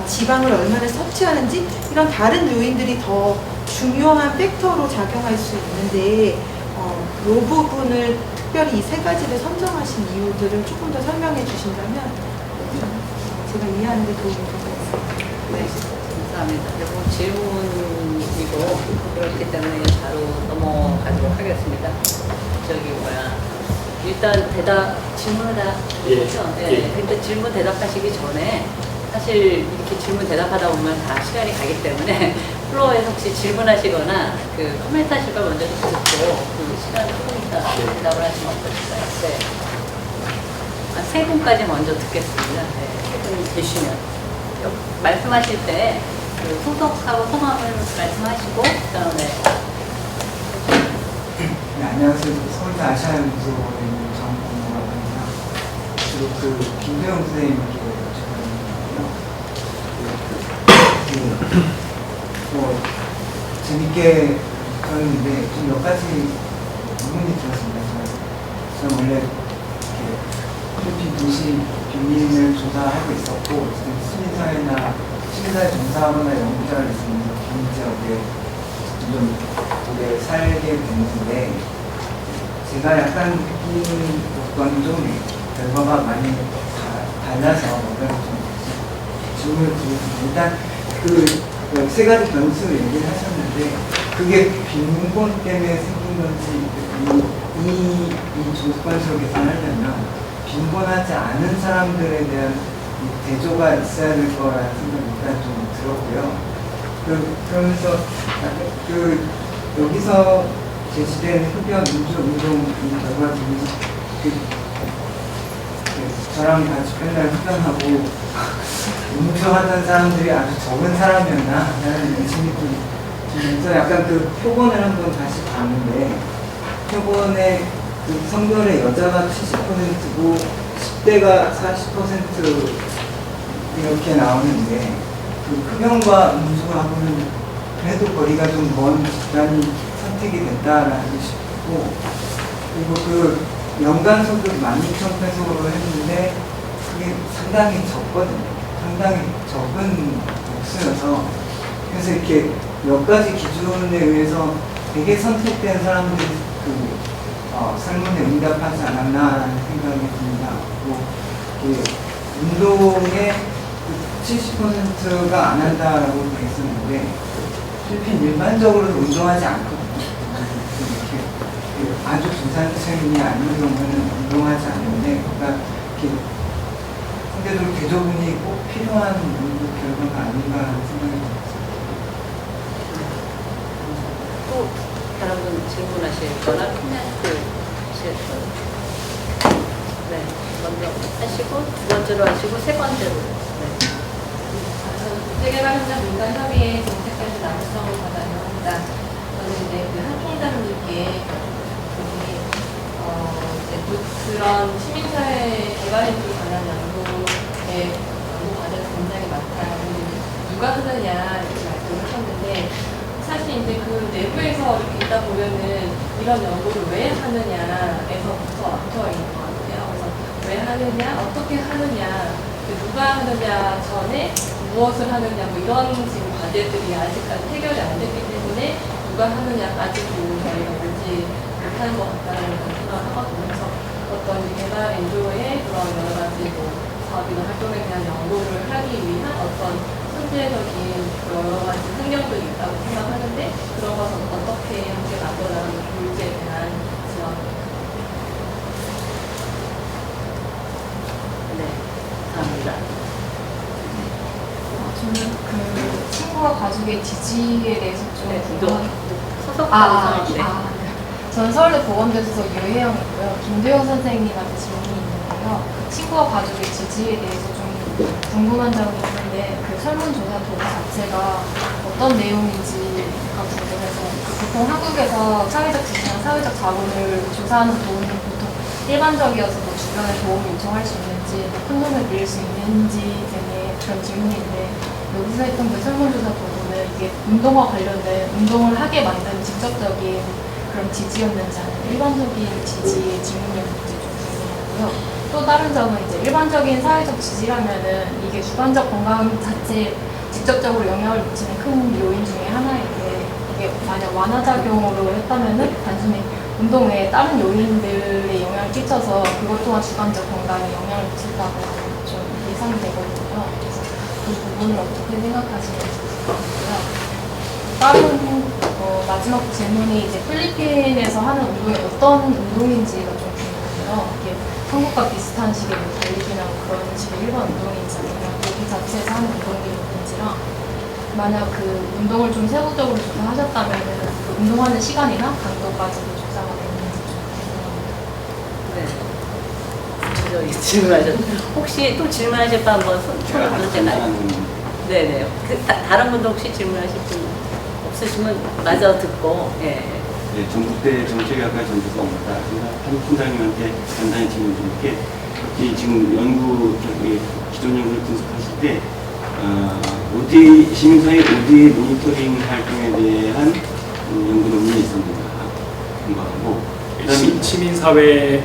지방을 얼마나 섭취하는지 이런 다른 요인들이 더 중요한 팩터로 작용할 수 있는데 이 부분을 특별히 이 세 가지를 선정하신 이유들을 조금 더 설명해 주신다면 제가 이해하는 데 도움이 될 것 같습니다. 네, 감사합니다. 뭐 질문이고 그렇기 때문에 바로 넘어가도록 하겠습니다. 일단 질문을 다 드렸죠? 네. 근데 질문 대답하시기 전에 사실 이렇게 질문 대답하다 보면 다 시간이 가기 때문에 플로어에서 혹시 질문하시거나 그 코멘트 하실 걸 먼저 듣고 그 시간 조금 있다 대답을 하시면 어떠실까요? 네. 세 분까지 먼저 듣겠습니다. 네. 세 분이 계시면 말씀하실 때 그 소속하고 성함을 말씀하시고 그다음에 네, 안녕하세요. 서울대 아시아연구소에 있는 정공부라고 합니다. 주로 김도영 선생님께 여쭤보는 건데요. 재밌게 들었는데 좀 몇 가지 의문이 들었습니다. 저는 원래 필리핀 도시 빈민을 조사하고 있었고, 시민사회나 시민사회 종사하거나 연구자를 있으면서 빈민 지역에 좀 오래 살게 됐는데, 제가 약간 느끼는 것과는 좀 결과가 많이 달라서 좀 질문을 드리겠습니다. 일단 세 가지 변수 얘기를 하셨는데, 그게 빈곤 때문에 생긴 건지, 이 조건식으로 계산하려면 빈곤하지 않은 사람들에 대한 대조가 있어야 될 거라는 생각이 일단 좀 들었고요. 그러면서 여기서 제시된 흡연 민주운동 결과들이 저랑 같이 맨날 흡연하고 음주하던 사람들이 아주 적은 사람이었나 라는 의심이 들면서 약간 표본을 한번 다시 봤는데, 표본의 성별의 여자가 70%고 10대가 40% 이렇게 나오는데, 흡연과 음주하고는 그래도 거리가 좀 먼 집단이 선택이 됐다라고 싶고, 그리고 연간 소득 12,000페소로 했는데 그게 상당히 적거든요. 상당히 적은 액수여서, 그래서 이렇게 몇 가지 기준에 의해서 되게 선택된 사람들이 설문에 응답하지 않았나라는 생각이 듭니다. 그리고 운동에 70%가 안 한다라고 되어 있었는데, 필리핀 일반적으로 운동하지 않거든요. 이렇게 아주 중산층이 아닌 경우는 운동하지 않는데, 그러니까 이렇게 상대적으로 대조군이 꼭 필요한 연구 결과가 아닌가 하는 생각이 듭니다. 또 다른 분 질문하실 거나 하실 거. 네, 먼저 하시고 두 번째로 하시고 세 번째로. 네. 국제개발 현장 민간 협의회 정책까지 남성을 받아요. 저는 이제 한국 사람들께 그런 시민사회 개발 행동에 관한 연구 과제가 굉장히 많다. 누가 하느냐 이렇게 말씀을 하셨는데, 사실 이제 내부에서 이렇게 있다 보면은 이런 연구를 왜 하느냐에서부터 붙어 있는 것 같아요. 그래서 왜 하느냐, 어떻게 하느냐, 누가 하느냐 전에 무엇을 하느냐, 이런 지금 과제들이 아직까지 해결이 안 됐기 때문에 누가 하느냐까지도 저희가 보지 못하는 것 같다는 생각을 하거든요. 그래서 어떤 개발 엔조의 그런 여러 가지 사업이나 활동에 대한 연구를 하기 위한 어떤 현재적인 여러 가지 환경들이 있다고 생각하는데, 그런 것을 어떻게 함께 만들어나가는 교육에 대한 지원입니다. 네, 감사합니다. 저는 친구와 가족의 지지에 대해서 좀 소속감사. 네. 저는 서울대 보건대소서 유혜영이고요. 김도영 선생님한테 질문이 있는데요. 친구와 가족의 지지에 대해서 좀 궁금한 점이 있는데, 설문조사 도구 자체가 어떤 내용인지가 궁금해서, 보통 한국에서 사회적 지지나 사회적 자본을 조사하는 도구는 보통 일반적이어서 주변에 도움을 요청할 수 있는지, 큰 돈을 빌릴 수 있는지 등의 그런 질문인데, 여기서 했던 설문조사 도구는 이게 운동과 관련된 운동을 하게 만든 직접적인 그런 지지였는지, 아니면 일반적인 지지의 질문이었는지 좀 궁금하고요. 또 다른 점은 이제 일반적인 사회적 지지라면은 이게 주관적 건강 자체에 직접적으로 영향을 미치는 큰 요인 중에 하나인데, 이게 만약 완화작용으로 했다면은 단순히 운동 외에 다른 요인들에 영향을 끼쳐서 그것 또한 주관적 건강에 영향을 미친다고 좀 예상이 되거든요. 그래서 그 부분을 어떻게 생각하시는지 궁금하고요. 다른 마지막 질문이 이제 필리핀에서 하는 운동이 어떤 운동인지가 좀 궁금해요. 이게 한국과 비슷한 식의 달리기나 그런 식의 일반 운동인지, 아니면 여기 자체에서 하는 운동인지랑, 만약 운동을 좀 세부적으로 조사하셨다면 운동하는 시간이나 강도까지도 조사가 되는지 좀 궁금합니다. 네. 질문하셨죠. 혹시 또 질문하실 분 한번 손을 들어주세요. 네네. 다른 분도 혹시 질문하실 분 없으시면 마저 듣고, 예. 전국대 정책학과 전도사입니다. 제가 한 팀장님한테 간단히 질문 드릴게, 지금 연구, 기존 연구를 분석하실 때, 시민사회 ODA 모니터링 활동에 대한 연구 논문이 있었는가 궁금하고, 그다음에 시민사회의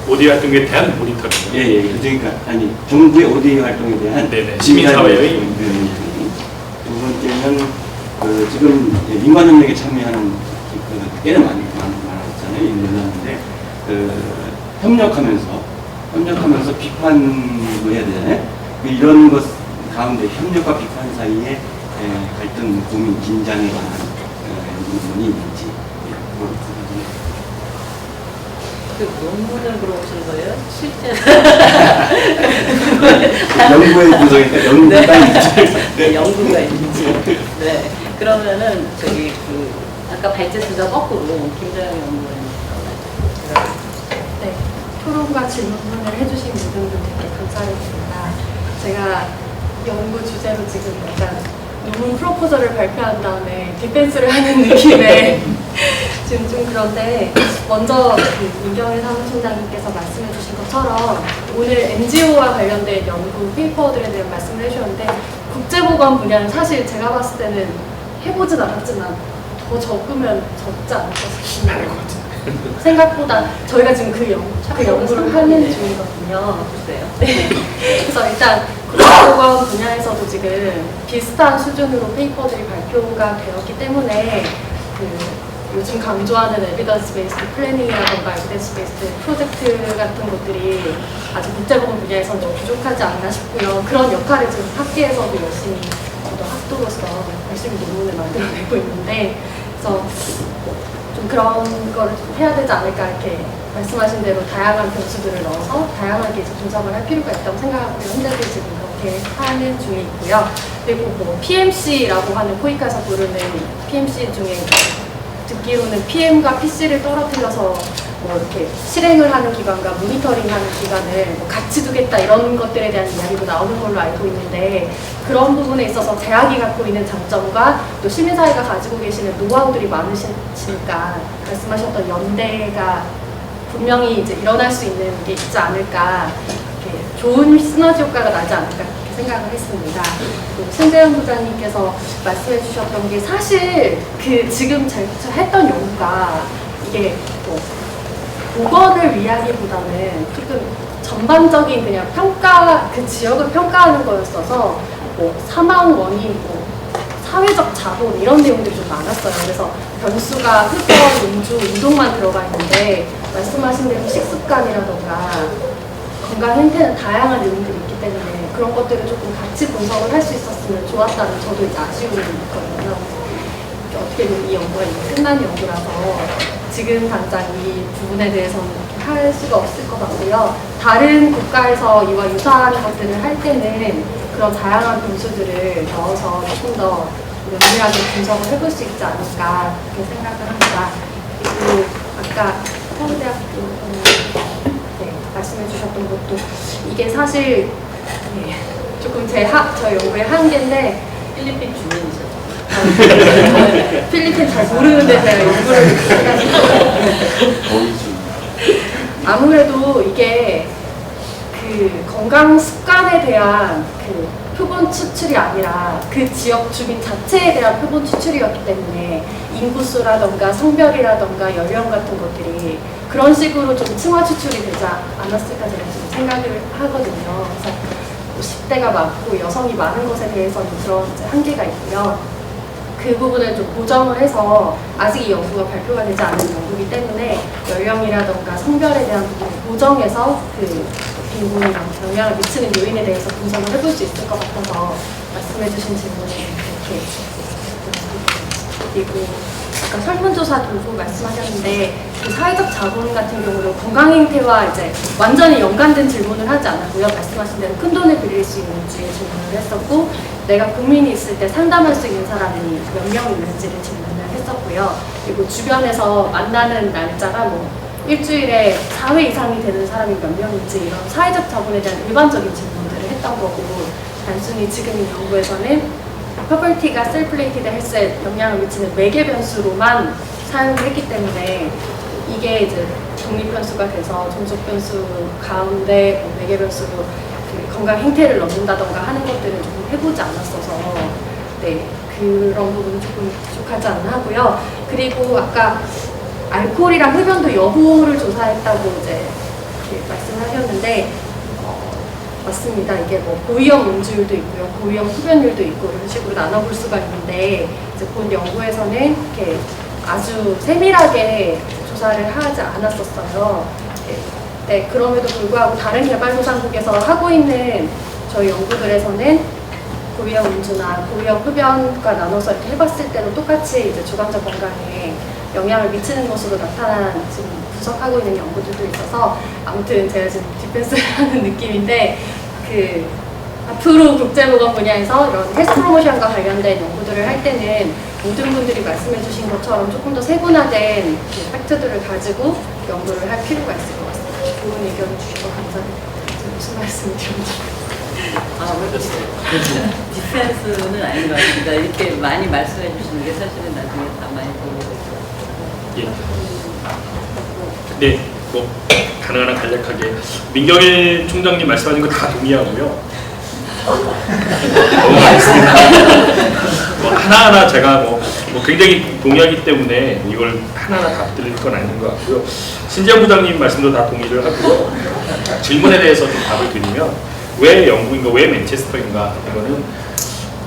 ODA 활동에 대한 모니터링. 예, 그러니까 아니 정부의 ODA 활동에 대한 네네, 시민사회의 모니터링. 두 번째는 지금 민관협력에 참여하는 꽤나 많았잖아요. 이 논란인데 협력하면서 비판도 해야 되잖아요. 이런 것 가운데 협력과 비판 사이에 갈등, 고민, 긴장에 관한 논문이 있는지 그 논문을 물어보시는 거예요? 실제 연구의 구성이니까 연구가 있는지. 네, 연구가 있는지. 네. 그러면은 아까 발제 순서 거꾸로 김정영 연구원님. 네, 토론과 질문을 해주신 모든 분들께 감사드립니다. 제가 연구 주제로 지금 약간 논문 프로포저를 발표한 다음에 디펜스를 하는 느낌에 지금 좀 그런데, 먼저 민경일 사무총장님께서 말씀해 주신 것처럼 오늘 NGO와 관련된 연구 페이퍼들에 대한 말씀을 해주셨는데, 국제보건 분야는 사실 제가 봤을 때는 해보진 않았지만 더 적으면 적지 않을까 싶습니다. 생각보다 저희가 지금 그 연구를 하는 중이거든요. 네. 그래서 일단 국제보건 분야에서도 지금 비슷한 수준으로 페이퍼들이 발표가 되었기 때문에 요즘 강조하는 에비던스 베이스드 플래닝이라던가 에비던스 베이스드 프로젝트 같은 것들이 아직 국제보건 분야에서는 좀 부족하지 않나 싶고요. 그런 역할을 지금 학계에서도 열심히, 저도 학도로서 열심히 논문을 만들어내고 있는데, 그래서 좀 그런 거를 좀 해야 되지 않을까, 이렇게 말씀하신 대로 다양한 변수들을 넣어서 다양하게 이제 분석을 할 필요가 있다고 생각하고요. 현재도 지금 그렇게 하는 중에 있고요. 그리고 뭐 PMC라고 하는 코이카에서 부르는 PMC 중에 듣기로는 PM과 PC를 떨어뜨려서 뭐 이렇게 실행을 하는 기관과 모니터링하는 기관을 뭐 같이 두겠다, 이런 것들에 대한 이야기도 나오는 걸로 알고 있는데, 그런 부분에 있어서 대학이 갖고 있는 장점과 또 시민사회가 가지고 계시는 노하우들이 많으시니까 말씀하셨던 연대가 분명히 이제 일어날 수 있는 게 있지 않을까, 이렇게 좋은 시너지 효과가 나지 않을까, 그렇게 생각을 했습니다. 신재현 부장님께서 말씀해 주셨던 게, 사실 지금 제가 했던 연구가 이게 뭐 보건을 위하기보다는 조금 전반적인 그냥 평가, 그 지역을 평가하는 거였어서 뭐 사망 원인, 뭐 사회적 자본, 이런 내용들이 좀 많았어요. 그래서 변수가 흡연, 음주, 운동만 들어가 있는데, 말씀하신 대로 식습관이라던가 건강 행태는 다양한 내용들이 있기 때문에 그런 것들을 조금 같이 분석을 할 수 있었으면 좋았다는, 저도 이제 아쉬움이 있거든요. 어떻게 보면 이 연구가 이미 끝난 연구라서 지금 당장 이 부분에 대해서는 할 수가 없을 것 같고요. 다른 국가에서 이와 유사한 것들을 할 때는 그런 다양한 변수들을 넣어서 조금 더 면밀하게 분석을 해볼 수 있지 않을까, 그렇게 생각을 합니다. 그리고 아까 서울대학교 말씀해 주셨던 것도, 이게 사실 조금 저희 연구의 한계인데, 필리핀 주민이죠. 필리핀 잘 모르는데 제가 연구를 아무래도 이게 건강 습관에 대한 표본 추출이 아니라 그 지역 주민 자체에 대한 표본 추출이었기 때문에 인구수라던가 성별이라던가 연령 같은 것들이 그런 식으로 좀 층화 추출이 되지 않았을까, 제가 지금 생각을 하거든요. 그래서 10대가 많고 여성이 많은 것에 대해서는 그런 한계가 있고요. 그 부분을 좀 보정을 해서, 아직 이 연구가 발표가 되지 않은 연구이기 때문에 연령이라던가 성별에 대한 부분을 보정해서 빈곤이 영향을 미치는 요인에 대해서 분석을 해볼 수 있을 것 같아서 말씀해주신 질문에 이렇게. 그리고 아까 설문조사 도구 말씀하셨는데, 그 사회적 자본 같은 경우도 건강 행태와 이제 완전히 연관된 질문을 하지 않았고요. 말씀하신 대로 큰 돈을 빌릴 수 있는지의 질문을 했었고, 내가 고민이 있을 때 상담할 수 있는 사람이 몇 명 있는지를 질문을 했었고요. 그리고 주변에서 만나는 날짜가 뭐 일주일에 4회 이상이 되는 사람이 몇 명인지, 이런 사회적 자본에 대한 일반적인 질문들을 했던 거고, 단순히 지금 이 연구에서는 퍼플티가 셀플레이티드 헬스에 영향을 미치는 매개 변수로만 사용을 했기 때문에 이게 이제 독립 변수가 돼서 종속 변수 가운데 뭐 매개 변수로 그 건강 행태를 넣는다던가 하는 것들은 조금 해보지 않았어서 네, 그런 부분은 조금 부족하지 않나 하고요. 그리고 아까 알코올이랑 흡연도 여부를 조사했다고 이제 이렇게 말씀하셨는데 맞습니다. 이게 뭐 고위험 음주율도 있고요, 고위험 흡연율도 있고 이런 식으로 나눠볼 수가 있는데 이제 본 연구에서는 이렇게 아주 세밀하게 조사를 하지 않았었어요. 네, 그럼에도 불구하고 다른 개발도상국에서 하고 있는 저희 연구들에서는 고위험 음주나 고위험 흡연과 나눠서 이렇게 해봤을 때도 똑같이 이제 주관적 건강에 영향을 미치는 것으로 나타난 지금 분석하고 있는 연구들도 있어서 아무튼 제가 지금 디펜스를 하는 느낌인데 그 앞으로 국제보건 분야에서 이런 헬스 프로모션과 관련된 연구들을 할 때는 모든 분들이 말씀해 주신 것처럼 조금 더 세분화된 그 팩트들을 가지고 연구를 할 필요가 있을 것 같습니다. 좋은 의견을 주셔서 감사합니다. 제가 무슨 말씀을 드렸는지. 디펜스는 아닌 것 같습니다. 이렇게 많이 말씀해 주시는 게 사실은 나중에 다 많이 도움이 될 것 같아요. 예. 네, 뭐 가능한 한 간략하게 민경일 총장님 말씀하신 거 다 동의하고요. 너무 많습니다. 뭐 하나하나 제가 뭐 굉장히 동의하기 때문에 이걸 하나하나 다 드릴 건 아닌 것 같고요. 신재현 부장님 말씀도 다 동의를 하고요. 질문에 대해서 좀 답을 드리면 왜 영국인가, 왜 맨체스터인가 이거는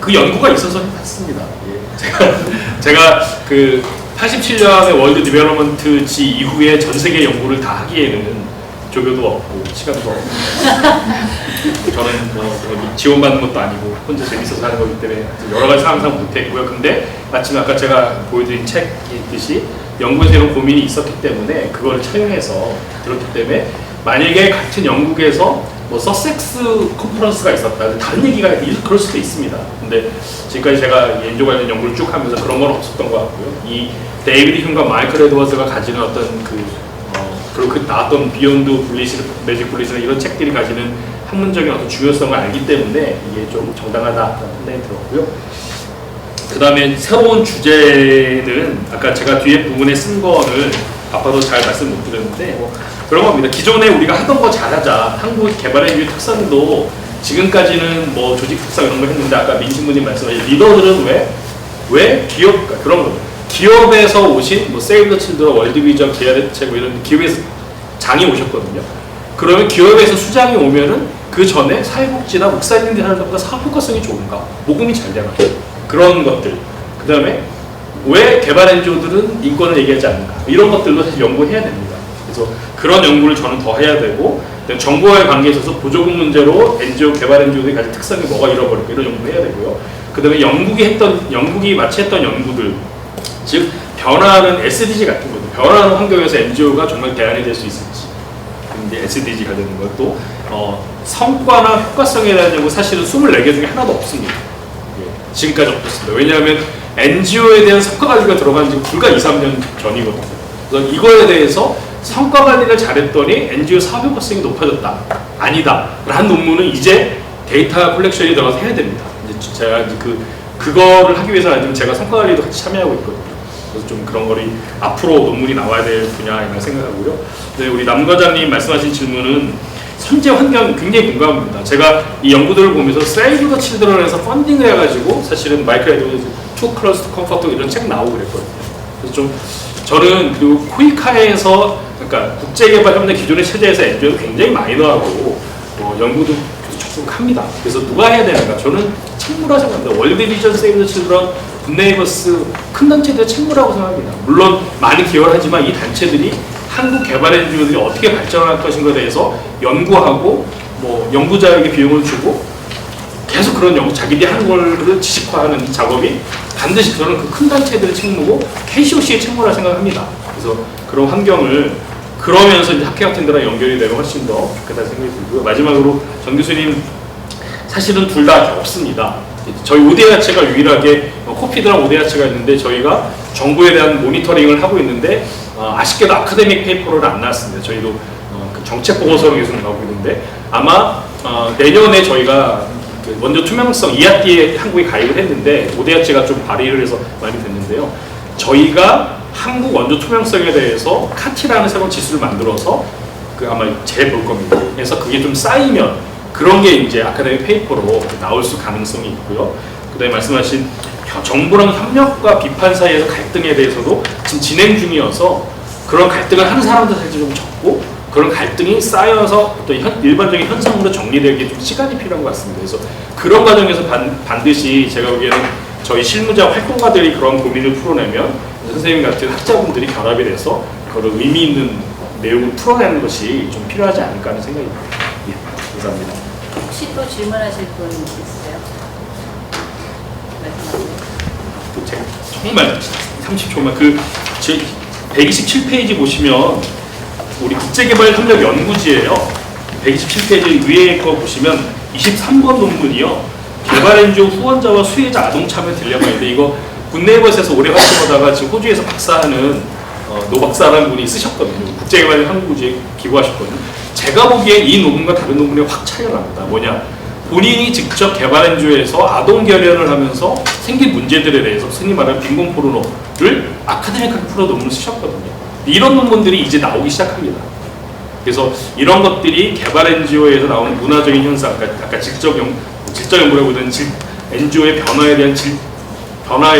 그 연구가 있어서 해봤습니다. 예. 제가 그 87년에 월드 디벨롭먼트 지 이후에 전 세계 연구를 다 하기에는 조교도 없고 시간도 없고 저는 뭐 지원받는 것도 아니고 혼자 재밌어서 하는 거기 때문에 여러 가지 상상 못했고요. 근데 마침 아까 제가 보여드린 책이듯이 연구에서 이런 고민이 있었기 때문에 그걸 차용해서 들었기 때문에 만약에 같은 영국에서 뭐 서섹스 컨퍼런스가 있었다. 다른 얘기가 그럴 수도 있습니다. 근데 지금까지 제가 엔조 관련 연구를 쭉 하면서 그런 건 없었던 것 같고요. 이 데이비드 흉과 마이클 에드워즈가 가지는 어떤 그리고 그 나왔던 비욘드 블리시, 매직 블리시나 이런 책들이 가지는 학문적인 어떤 중요성을 알기 때문에 이게 좀 정당하다는 생각이 들었고요. 그 다음에 새로운 주제는 아까 제가 뒤에 부분에 쓴 거를 아빠도 잘 말씀 못 드렸는데 그런 겁니다. 기존에 우리가 하던 거 잘하자. 한국 개발의 특성도 지금까지는 뭐 조직 특성 이런 거 했는데 아까 민신부님 말씀하신 리더들은 왜 기업 그런 거 기업에서 오신 뭐 세이브 더 칠드런 월드비전 기아대책 뭐 이런 기업에서 장이 오셨거든요. 그러면 기업에서 수장이 오면은 그 전에 사회복지나 목사님들이 하는 것보다 사업 효과성이 좋은가? 모금이 잘 되나? 그런 것들. 그 다음에 왜 개발 NGO들은 인권을 얘기하지 않는가? 이런 것들도 사실 연구해야 됩니다. 그래서 그런 연구를 저는 더 해야 되고 정부와의 관계에 있어서 보조금 문제로 NGO, 개발 NGO들이 가진 특성이 뭐가 잃어버릴까 이런 연구를 해야 되고요. 그 다음에 영국이 마치 했던 연구들 즉 변화하는 SDG 같은 것도 변화하는 환경에서 NGO가 정말 대안이 될 수 있을지 이제 SDG가 되는 것도 성과나 효과성에 대한 연구 사실은 24개 중에 하나도 없습니다. 예, 지금까지 없었습니다. 왜냐하면 NGO에 대한 성과 관리가 들어간 지 불과 2, 3년 전이거든요. 그래서 이거에 대해서 성과 관리를 잘했더니 NGO 사업 효과성이 높아졌다. 아니다. 라는 논문은 이제 데이터 컬렉션이 들어가서 해야 됩니다. 이제 제가 그거를 하기 위해서는 제가 성과 관리도 같이 참여하고 있거든요. 그래서 좀 그런 거를 앞으로 논문이 나와야 될 분야이라 생각하고요. 네, 우리 남 과장님 말씀하신 질문은 선제 환경 굉장히 공감합니다. 제가 이 연구들을 보면서 세이브 더 칠드런에서 펀딩을 해가지고 사실은 마이클 에드워즈 투 클러스 투 컴포트 이런 책 나오고 그랬거든요. 그래서 좀 저는 그 코이카에서 그러니까 국제개발협력 기존의 체제에서 NGO를 굉장히 마이너하고 연구도 계속 합니다. 그래서 누가 해야 되는가? 저는 책무라고 생각합니다. 월드 비전 세이브 더 칠드런, 굿네이버스 큰 단체들의 책무라고 생각합니다. 물론 많이 기여를 하지만 이 단체들이 한국 개발 NGO들이 어떻게 발전할 것인가에 대해서 연구하고 뭐 연구자에게 비용을 주고 계속 그런 연구 자기들이 하는 걸 지식화하는 작업이 반드시 저는 그 큰 단체들의 책무고 KCOC의 책무라 생각합니다. 그래서 그런 환경을 그러면서 이제 학회 같은 데랑 연결이 되면 훨씬 더 좋겠다는 생각이 들고요. 마지막으로 정 교수님 사실은 둘 다 없습니다. 저희 오데야체가 유일하게 코피드랑 오데야체가 있는데 저희가 정부에 대한 모니터링을 하고 있는데 아쉽게도 아카데믹 페이퍼를 안 나왔습니다. 저희도 그 정책 보고서로 계속 나오고 있는데 아마 내년에 저희가 먼저 투명성 ERD에 한국이 가입을 했는데 오데야체가 좀 발의를 해서 많이 됐는데요. 저희가 한국 원조 투명성에 대해서 카티라는 새로운 지수를 만들어서 그 아마 재볼 겁니다. 그래서 그게 좀 쌓이면 그런 게 이제 아카데믹 페이퍼로 나올 수 가능성이 있고요. 그다음에 말씀하신 정부랑 협력과 비판 사이에서 갈등에 대해서도 지금 진행 중이어서 그런 갈등을 하는 사람들 사이에 좀 적고 그런 갈등이 쌓여서 또 일반적인 현상으로 정리되기 좀 시간이 필요한 것 같습니다. 그래서 그런 과정에서 반드시 제가 보기에는 저희 실무자 활동가들이 그런 고민을 풀어내면 선생님 같은 학자분들이 결합이 돼서 그걸 의미 있는 내용을 풀어내는 것이 좀 필요하지 않을까 하는 생각이 듭니다. 예, 감사합니다. 혹시 또 질문하실 분 있으세요? 말씀하세요. 제가 정말 30초만 127페이지 보시면 우리 국제개발협력연구지예요. 127페이지 위에 거 보시면 23번 논문이요. 개발 NGO 후원자와 수혜자 아동 참여 딜레마 인데 이거 굿네이버스에서 오래 활동하다가 지금 호주에서 박사하는 노 박사라는 분이 쓰셨거든요. 국제개발협력연구지에 기고하셨거든요. 제가 보기엔 이 논문과 다른 논문이 확 차이가 납니다. 뭐냐? 본인이 직접 개발 NGO에서 아동 결연을 하면서 생긴 문제들에 대해서 흔히 말하는 빈곤 포르노를 아카데믹하게 풀어 논문을 쓰셨거든요. 이런 논문들이 이제 나오기 시작합니다. 그래서 이런 것들이 개발 NGO에서 나오는 문화적인 현상, 아까 질적 연구라고 하는 NGO의 변화에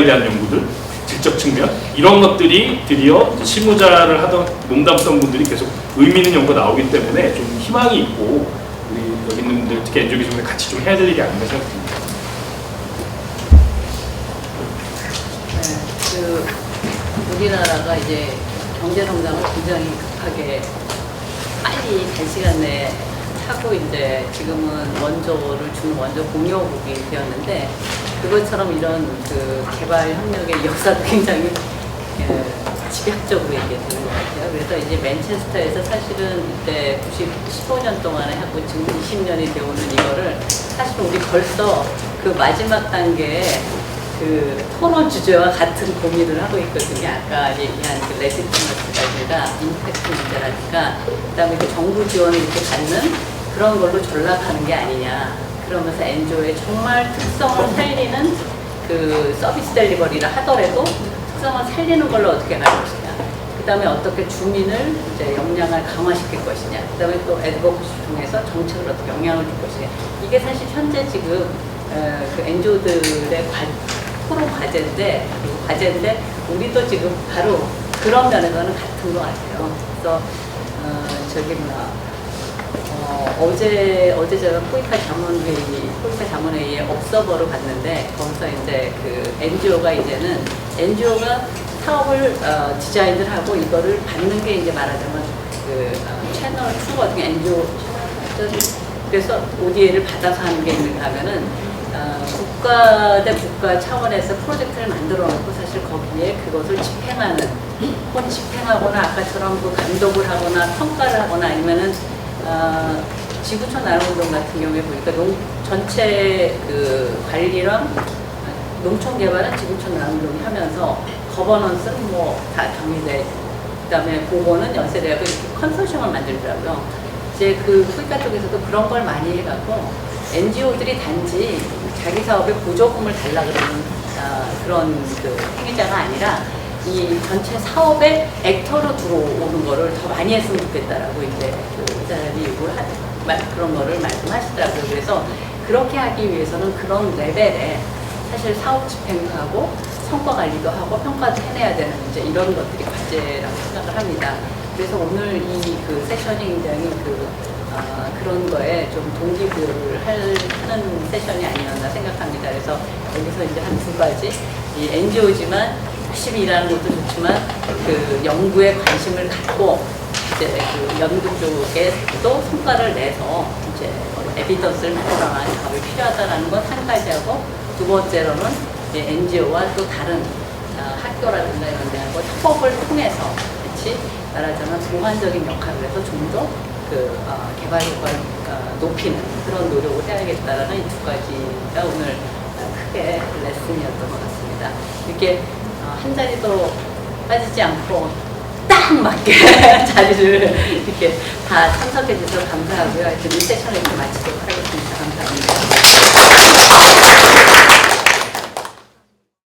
대한 연구들, 질적 측면 이런 것들이 드디어 실무자를 하던 농담했던 분들이 계속 의미 있는 연구가 나오기 때문에 좀 희망이 있고 우리 여기 있는 분들 특히 NGO 기준에 같이 좀 해야 될 일이 아닌가 생각합니다. 네, 우리나라가 이제 경제 성장을 굉장히 급하게 빨리 단시간 내에 하고 이제 지금은 원조를 주는 원조 공유국이 되었는데 그것처럼 이런 그 개발 협력의 역사도 굉장히 집약적으로 얘기되는 것 같아요. 그래서 이제 맨체스터에서 사실은 이때 15년 동안에 하고 지금 20년이 되어오는 이거를 사실은 우리 벌써 그 마지막 단계에 그 토론 주제와 같은 고민을 하고 있거든요. 아까 얘기한 그 레지티머스라든가 임팩트 문제라든가 그다음에 그 정부 지원을 이렇게 받는 그런 걸로 전락하는 게 아니냐. 그러면서 NGO의 정말 특성을 살리는 그 서비스 델리버리를 하더라도 특성을 살리는 걸로 어떻게 갈 것이냐. 그다음에 어떻게 주민을 이제 역량을 강화시킬 것이냐. 그다음에 또 애드버커시 통해서 정책을 어떻게 영향을 줄 것이냐. 이게 사실 현재 지금 그 NGO들의 토론 과제인데 우리도 지금 바로 그런 면에서는 같은 것 같아요. 그래서 어제 제가 포이카 자문회의에 observer로 갔는데 거기서 이제 그 NGO가 NGO가 사업을 디자인을 하고 이거를 받는 게 이제 말하자면 그 채널 2거든요. NGO 그래서 ODA를 받아서 하는 게 있는가 하면은 국가 대 국가 차원에서 프로젝트를 만들어 놓고 사실 거기에 그것을 집행하거나 아까처럼 그 감독을 하거나 평가를 하거나 아니면은 지구촌 나눔운동 같은 경우에 보니까 전체 그 관리랑 농촌 개발은 지구촌 나눔운동이 하면서 거버넌스는 뭐 다 정리돼 그다음에 보건은 연세대학교 이렇게 컨소시엄을 만들더라고요. 이제 그 후이카 쪽에서도 그런 걸 많이 해갖고 NGO들이 단지 자기 사업에 보조금을 달라 그러는 그런 그 행위자가 아니라 이 전체 사업의 액터로 들어오는 거를 더 많이 했으면 좋겠다라고 이제 그 사람이 요구를 그런 거를 말씀하시더라고요. 그래서 그렇게 하기 위해서는 그런 레벨에 사실 사업 집행도 하고 성과 관리도 하고 평가도 해내야 되는 이제 이런 것들이 과제라고 생각을 합니다. 그래서 오늘 이 그 세션이 굉장히 그런 거에 좀 동기부여를 하는 세션이 아니었나 생각합니다. 그래서 여기서 이제 한 두 가지, 이 NGO지만 열심히 일하는 것도 좋지만 그 연구에 관심을 갖고 이제 그 연구 쪽에도 성과를 내서 이제 에비던스를 만들어가는 작업이 필요하다는 건 한 가지하고 두 번째로는 이제 NGO와 또 다른 학교라든가 이런 데하고 협업을 통해서 같이 말하자면 보완적인 역할을 해서 좀 더 그 개발 효과를 높이는 그런 노력을 해야겠다라는 이 두 가지가 오늘 크게 레슨이었던 것 같습니다. 이렇게 한 자리도 빠지지 않고 딱 맞게 자리를 이렇게 다 참석해 주셔서 감사하고요. 하여튼 이 세션을 이렇게 마치도록 하겠습니다. 감사합니다.